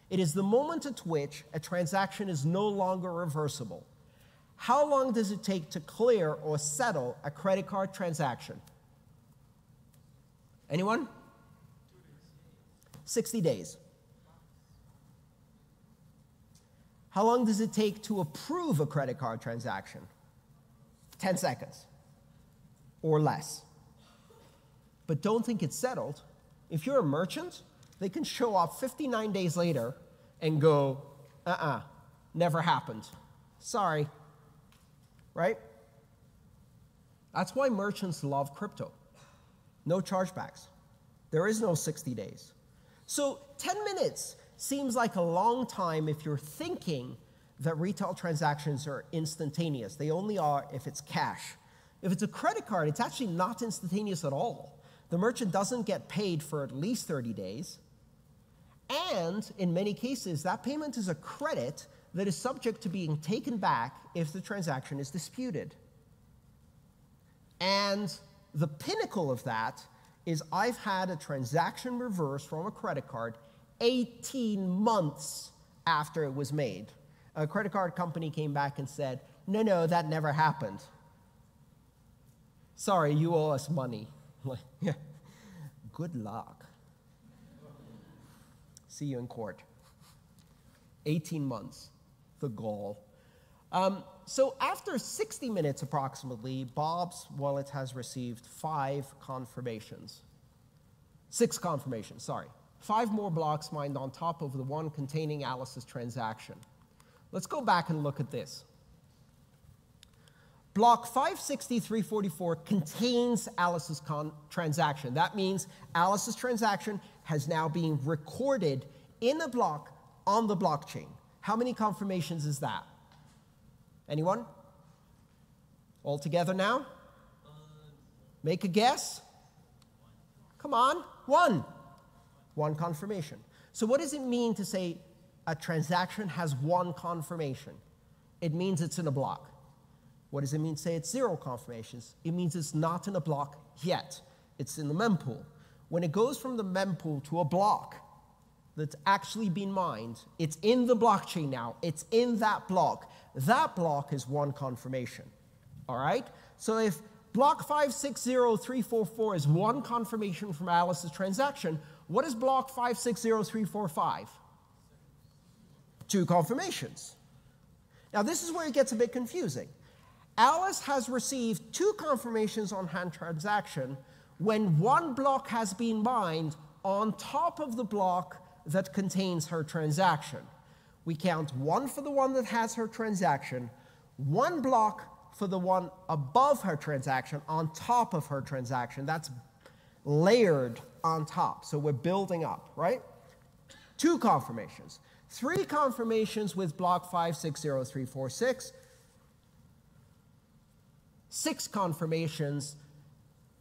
It is the moment at which a transaction is no longer reversible. How long does it take to clear or settle a credit card transaction? Anyone? 60 days. How long does it take to approve a credit card transaction? 10 seconds or less. But don't think it's settled. If you're a merchant, they can show up 59 days later and go, never happened. Sorry. Right? That's why merchants love crypto. No chargebacks. There is no 60 days. So 10 minutes seems like a long time if you're thinking that retail transactions are instantaneous. They only are if it's cash. If it's a credit card, it's actually not instantaneous at all. The merchant doesn't get paid for at least 30 days. And in many cases, that payment is a credit that is subject to being taken back if the transaction is disputed. And the pinnacle of that is I've had a transaction reversed from a credit card 18 months after it was made. A credit card company came back and said, no, that never happened. Sorry, you owe us money. Yeah. Good luck. See you in court. 18 months, the goal. So after 60 minutes approximately, Bob's wallet has received 5 confirmations. 6 confirmations, sorry. 5 more blocks mined on top of the one containing Alice's transaction. Let's go back and look at this. Block 56344 contains Alice's transaction. That means Alice's transaction has now been recorded in a block on the blockchain. How many confirmations is that? Anyone? All together now? Make a guess. Come on, one. One confirmation. So what does it mean to say a transaction has one confirmation? It means it's in a block. What does it mean to say it's 0 confirmations? It means it's not in a block yet. It's in the mempool. When it goes from the mempool to a block that's actually been mined, it's in the blockchain now. It's in that block. That block is one confirmation. All right? So if block 560344 is one confirmation from Alice's transaction, what is block 560345? 2 confirmations. Now this is where it gets a bit confusing. Alice has received 2 confirmations on her transaction when one block has been mined on top of the block that contains her transaction. We count 1 for the one that has her transaction, 1 block for the one above her transaction on top of her transaction. That's layered on top. So we're building up, right? 2 confirmations. 3 confirmations with block 560346. 6 confirmations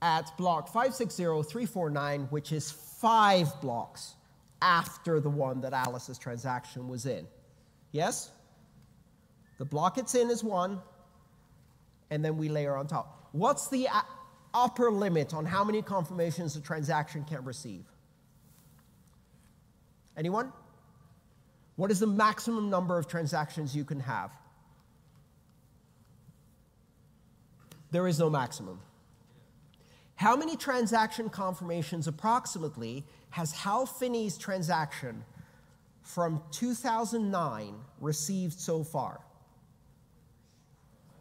at block 560349, which is 5 blocks after the one that Alice's transaction was in. Yes? The block it's in is 1, and then we layer on top. What's the upper limit on how many confirmations a transaction can receive? Anyone? What is the maximum number of transactions you can have? There is no maximum. How many transaction confirmations approximately has Hal Finney's transaction from 2009 received so far?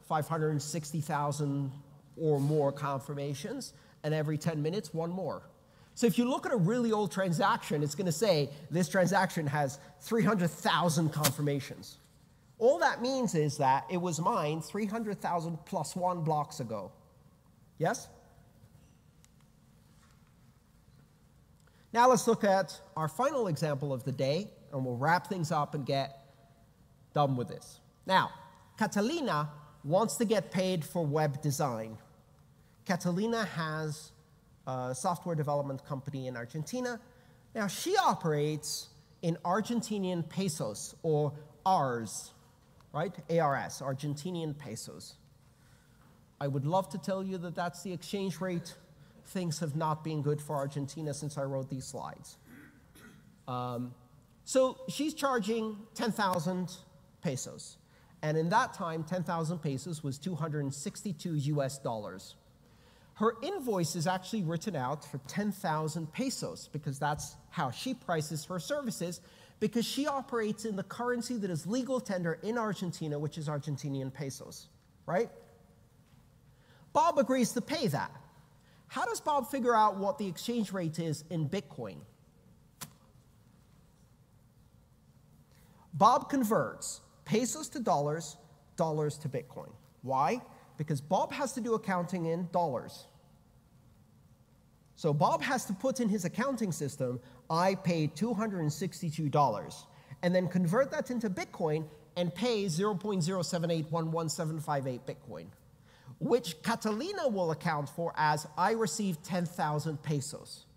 560,000 or more confirmations, and every 10 minutes, 1 more. So if you look at a really old transaction, it's going to say this transaction has 300,000 confirmations. All that means is that it was mined 300,000 plus 1 blocks ago. Yes? Now let's look at our final example of the day, and we'll wrap things up and get done with this. Now, Catalina wants to get paid for web design. Catalina has a software development company in Argentina. Now, she operates in Argentinian pesos, or ARS, right? ARS, Argentinian pesos. I would love to tell you that that's the exchange rate. Things have not been good for Argentina since I wrote these slides. So she's charging 10,000 pesos. And in that time, 10,000 pesos was 262 US dollars. Her invoice is actually written out for 10,000 pesos because that's how she prices her services, because she operates in the currency that is legal tender in Argentina, which is Argentinian pesos, right? Bob agrees to pay that. How does Bob figure out what the exchange rate is in Bitcoin? Bob converts pesos to dollars, dollars to Bitcoin. Why? Because Bob has to do accounting in dollars. So Bob has to put in his accounting system, I paid $262, and then convert that into Bitcoin and pay 0.0781178 Bitcoin, which Catalina will account for as I received 10,000 pesos.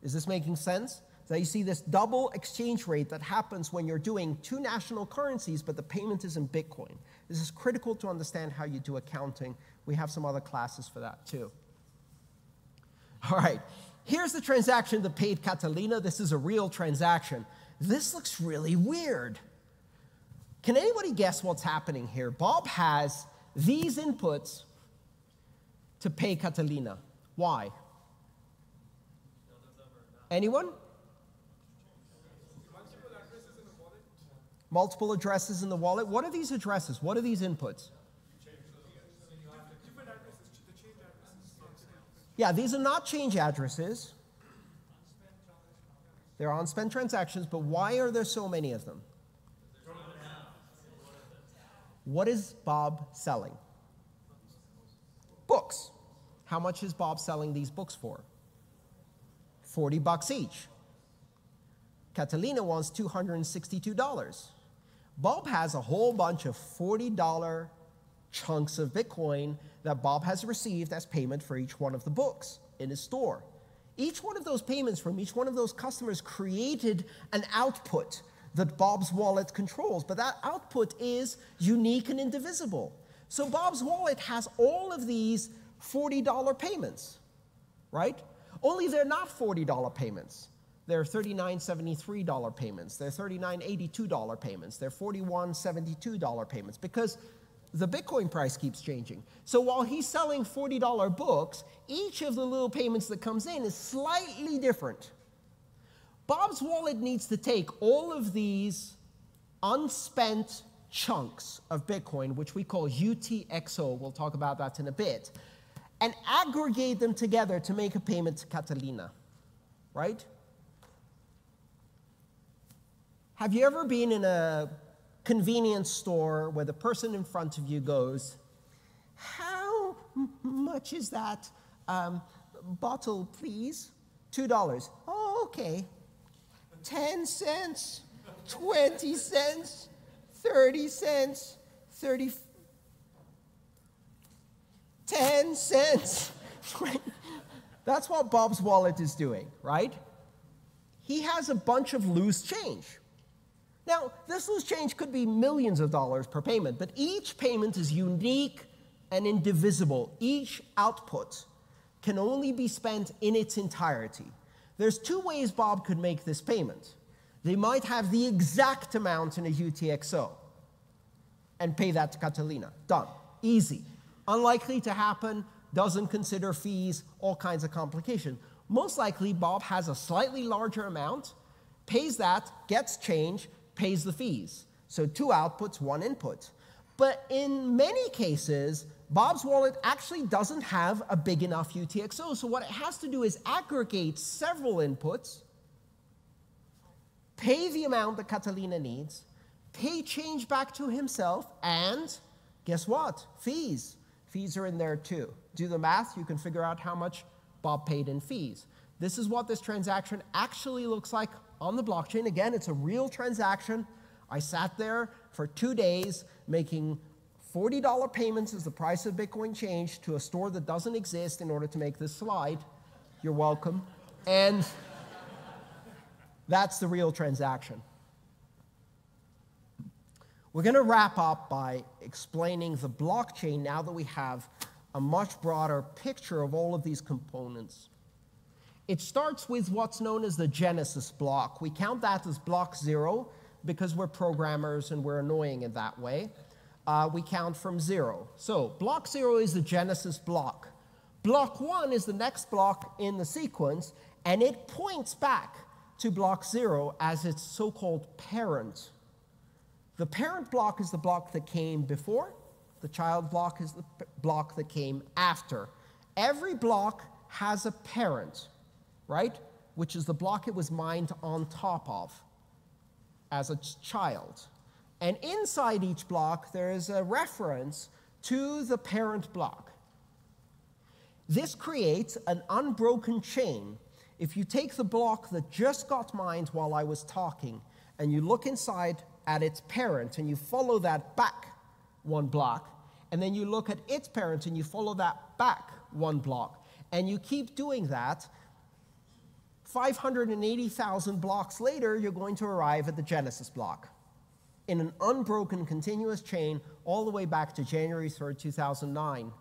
Is this making sense? So you see this double exchange rate that happens when you're doing 2 national currencies, but the payment is in Bitcoin. This is critical to understand how you do accounting. We have some other classes for that too. All right, here's the transaction that paid Catalina. This is a real transaction. This looks really weird. Can anybody guess what's happening here? Bob has these inputs to pay Catalina. Why? Anyone? Multiple addresses in the wallet. What are these addresses? What are these inputs? Yeah, these are not change addresses. They're unspent transactions, but why are there so many of them? What is Bob selling? Books. How much is Bob selling these books for? $40 each. Catalina wants $262. Bob has a whole bunch of $40 chunks of Bitcoin that Bob has received as payment for each one of the books in his store. Each one of those payments from each one of those customers created an output that Bob's wallet controls, but that output is unique and indivisible. So Bob's wallet has all of these $40 payments, right? Only they're not $40 payments. They're $39.73 payments. They're $39.82 payments. They're $41.72 payments because the Bitcoin price keeps changing. So while he's selling $40 books, each of the little payments that comes in is slightly different. Bob's wallet needs to take all of these unspent chunks of Bitcoin, which we call UTXO, we'll talk about that in a bit, and aggregate them together to make a payment to Catalina, right? Have you ever been in a convenience store where the person in front of you goes, "How much is that bottle, please?" $2. "Oh, okay." 10 cents, 20 cents, 30 cents, 10 cents. That's what Bob's wallet is doing, right? He has a bunch of loose change. Now, this loose change could be millions of dollars per payment, but each payment is unique and indivisible. Each output can only be spent in its entirety. There's two ways Bob could make this payment. They might have the exact amount in a UTXO and pay that to Catalina. Done. Easy. Unlikely to happen, doesn't consider fees, all kinds of complications. Most likely, Bob has a slightly larger amount, pays that, gets change, pays the fees. So 2 outputs, 1 input. But in many cases, Bob's wallet actually doesn't have a big enough UTXO. So what it has to do is aggregate several inputs, pay the amount that Catalina needs, pay change back to himself, and guess what? Fees. Fees are in there too. Do the math, you can figure out how much Bob paid in fees. This is what this transaction actually looks like on the blockchain. Again, it's a real transaction. I sat there for 2 days making $40 payments as the price of Bitcoin changed to a store that doesn't exist in order to make this slide. You're welcome. And that's the real transaction. We're going to wrap up by explaining the blockchain now that we have a much broader picture of all of these components. It starts with what's known as the Genesis block. We count that as block 0 because we're programmers and we're annoying in that way. We count from 0. So block 0 is the Genesis block. Block 1 is the next block in the sequence, and it points back to block 0 as its so-called parent. The parent block is the block that came before. The child block is the block that came after. Every block has a parent, right? Which is the block it was mined on top of as a child. And inside each block, there is a reference to the parent block. This creates an unbroken chain. If you take the block that just got mined while I was talking, and you look inside at its parent, and you follow that back 1 block, and then you look at its parent, and you follow that back 1 block, and you keep doing that, 580,000 blocks later, you're going to arrive at the Genesis block in an unbroken continuous chain all the way back to January 3rd, 2009.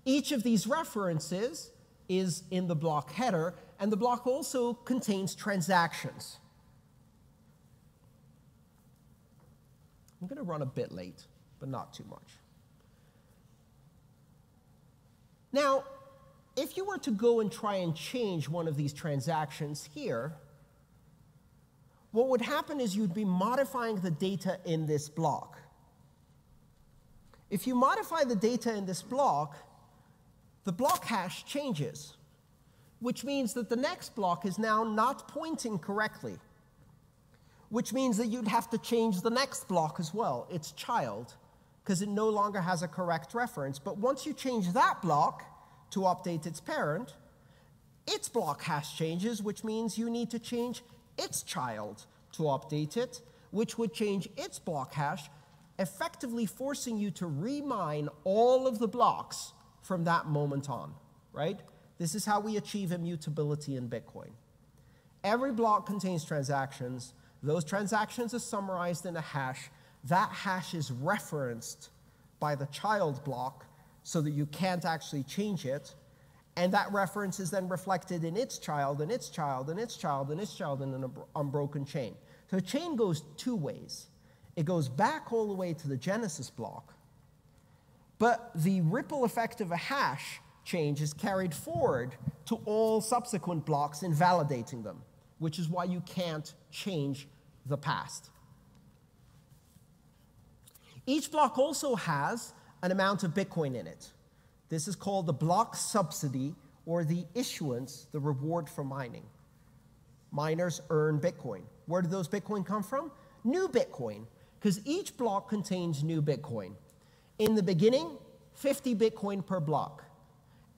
Each of these references is in the block header, and the block also contains transactions. I'm going to run a bit late, but not too much. Now, if you were to go and try and change one of these transactions here, what would happen is you'd be modifying the data in this block. If you modify the data in this block, the block hash changes, which means that the next block is now not pointing correctly, which means that you'd have to change the next block as well, its child, because it no longer has a correct reference. But once you change that block to update its parent, its block hash changes, which means you need to change its child to to update it, which would change its block hash, effectively forcing you to remine all of the blocks from that moment on, right? This is how we achieve immutability in Bitcoin. Every block contains transactions. Those transactions are summarized in a hash. That hash is referenced by the child block so that you can't actually change it. And that reference is then reflected in its child, and its child, and its child, and its child in an unbroken chain. So a chain goes two ways. It goes back all the way to the genesis block, but the ripple effect of a hash change is carried forward to all subsequent blocks, invalidating them, which is why you can't change the past. Each block also has an amount of Bitcoin in it. This is called the block subsidy, or the issuance, the reward for mining. Miners earn Bitcoin. Where do those Bitcoin come from? New Bitcoin, because each block contains new Bitcoin. In the beginning, 50 Bitcoin per block.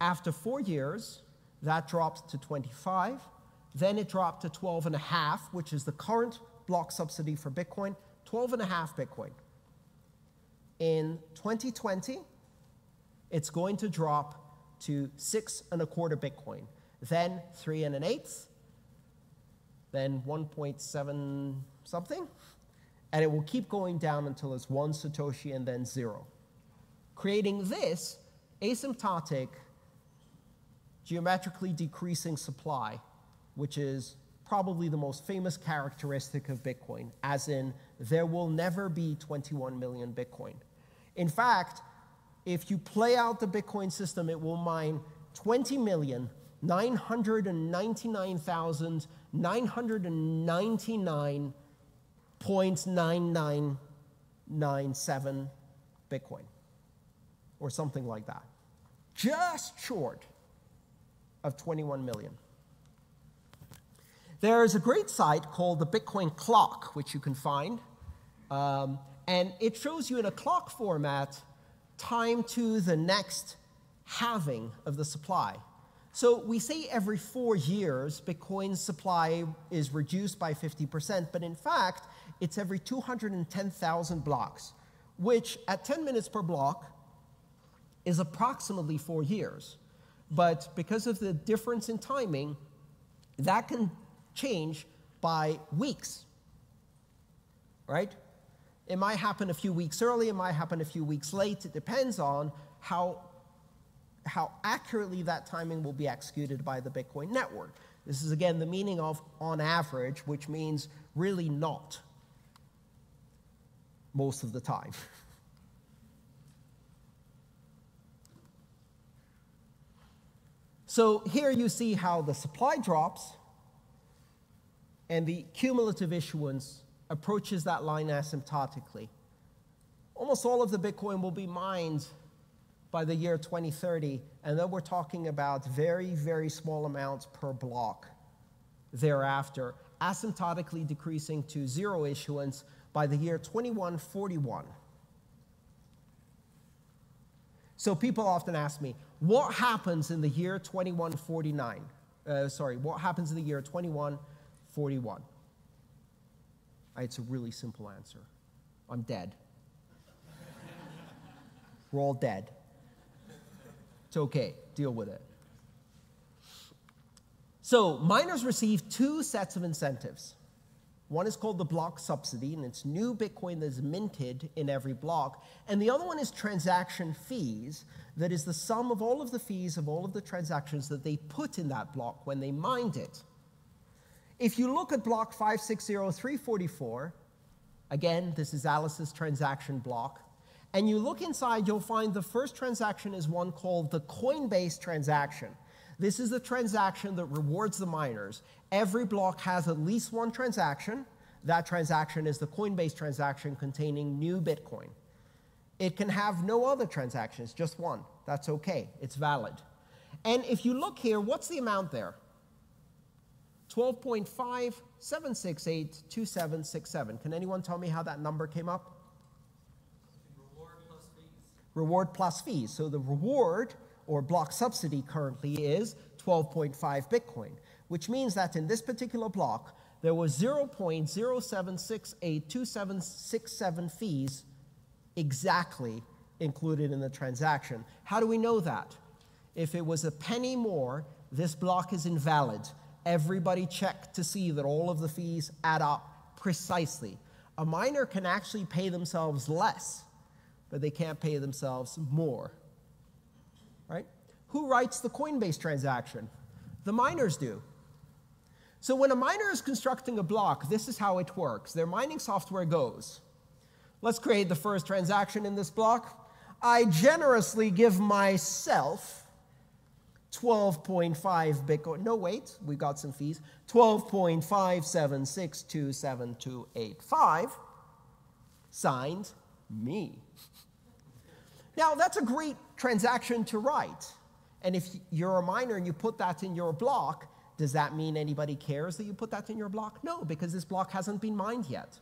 After 4 years, that dropped to 25. Then it dropped to 12.5, which is the current block subsidy for Bitcoin, 12.5 Bitcoin. In 2020, it's going to drop to 6.25 Bitcoin, then 3 1/8, then 1.7 something, and it will keep going down until it's 1 Satoshi and then 0, creating this asymptotic, geometrically decreasing supply, which is probably the most famous characteristic of Bitcoin, as in there will never be 21 million Bitcoin. In fact, if you play out the Bitcoin system, it will mine 20,999,999.9997 Bitcoin, or something like that. Just short of 21 million. There's a great site called the Bitcoin Clock, which you can find, and it shows you in a clock format time to the next halving of the supply. So we say every 4 years, Bitcoin's supply is reduced by 50%, but in fact, it's every 210,000 blocks, which at 10 minutes per block is approximately 4 years. But because of the difference in timing, that can change by weeks, right? It might happen a few weeks early, it might happen a few weeks late. It depends on how accurately that timing will be executed by the Bitcoin network. This is, again, the meaning of on average, which means really not most of the time. So here you see how the supply drops and the cumulative issuance approaches that line asymptotically. Almost all of the Bitcoin will be mined by the year 2030, and then we're talking about very, very small amounts per block thereafter, asymptotically decreasing to 0 issuance by the year 2141. So people often ask me, what happens in the year 2149? What happens in the year 2141? It's a really simple answer. I'm dead. We're all dead. It's okay. Deal with it. So miners receive 2 sets of incentives. One is called the block subsidy, and it's new Bitcoin that's minted in every block. And the other one is transaction fees. That is the sum of all of the fees of all of the transactions that they put in that block when they mined it. If you look at block 560,344, again, this is Alice's transaction block, and you look inside, you'll find the first transaction is one called the Coinbase transaction. This is the transaction that rewards the miners. Every block has at least one transaction. That transaction is the Coinbase transaction containing new Bitcoin. It can have no other transactions, just one. That's okay. It's valid. And if you look here, what's the amount there? 12.57682767. Can anyone tell me how that number came up? Reward plus fees. Reward plus fees. So the reward, or block subsidy, currently is 12.5 Bitcoin, which means that in this particular block, there was 0.07682767 fees exactly included in the transaction. How do we know that? If it was a penny more, this block is invalid. Everybody check to see that all of the fees add up precisely. A miner can actually pay themselves less, but they can't pay themselves more. Right? Who writes the Coinbase transaction? The miners do. So when a miner is constructing a block, this is how it works. Their mining software goes, let's create the first transaction in this block. I generously give myself 12.5 Bitcoin. No, wait, we got some fees. 12.576272285, signed me. Now, that's a great transaction to write. And if you're a miner and you put that in your block, does that mean anybody cares that you put that in your block? No, because this block hasn't been mined yet.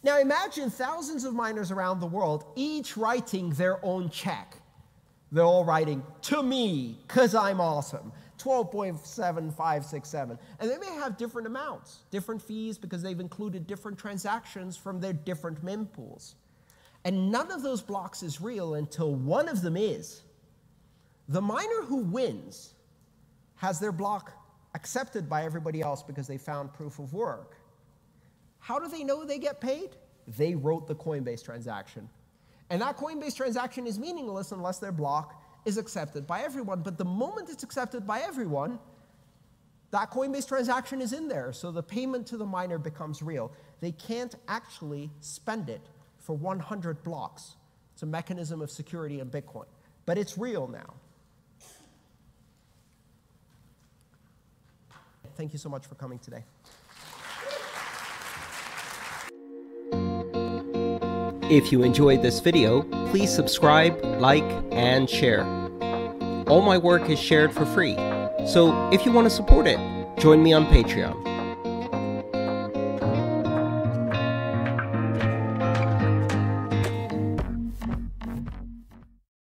Now imagine thousands of miners around the world, each writing their own check. They're all writing, to me, because I'm awesome, 12.7567. And they may have different amounts, different fees, because they've included different transactions from their different mempools. And none of those blocks is real until one of them is. The miner who wins has their block accepted by everybody else because they found proof of work. How do they know they get paid? They wrote the Coinbase transaction. And that Coinbase transaction is meaningless unless their block is accepted by everyone. But the moment it's accepted by everyone, that Coinbase transaction is in there. So the payment to the miner becomes real. They can't actually spend it for 100 blocks. It's a mechanism of security in Bitcoin. But it's real now. Thank you so much for coming today. If you enjoyed this video, please subscribe, like, and share. All my work is shared for free, so if you want to support it, join me on Patreon.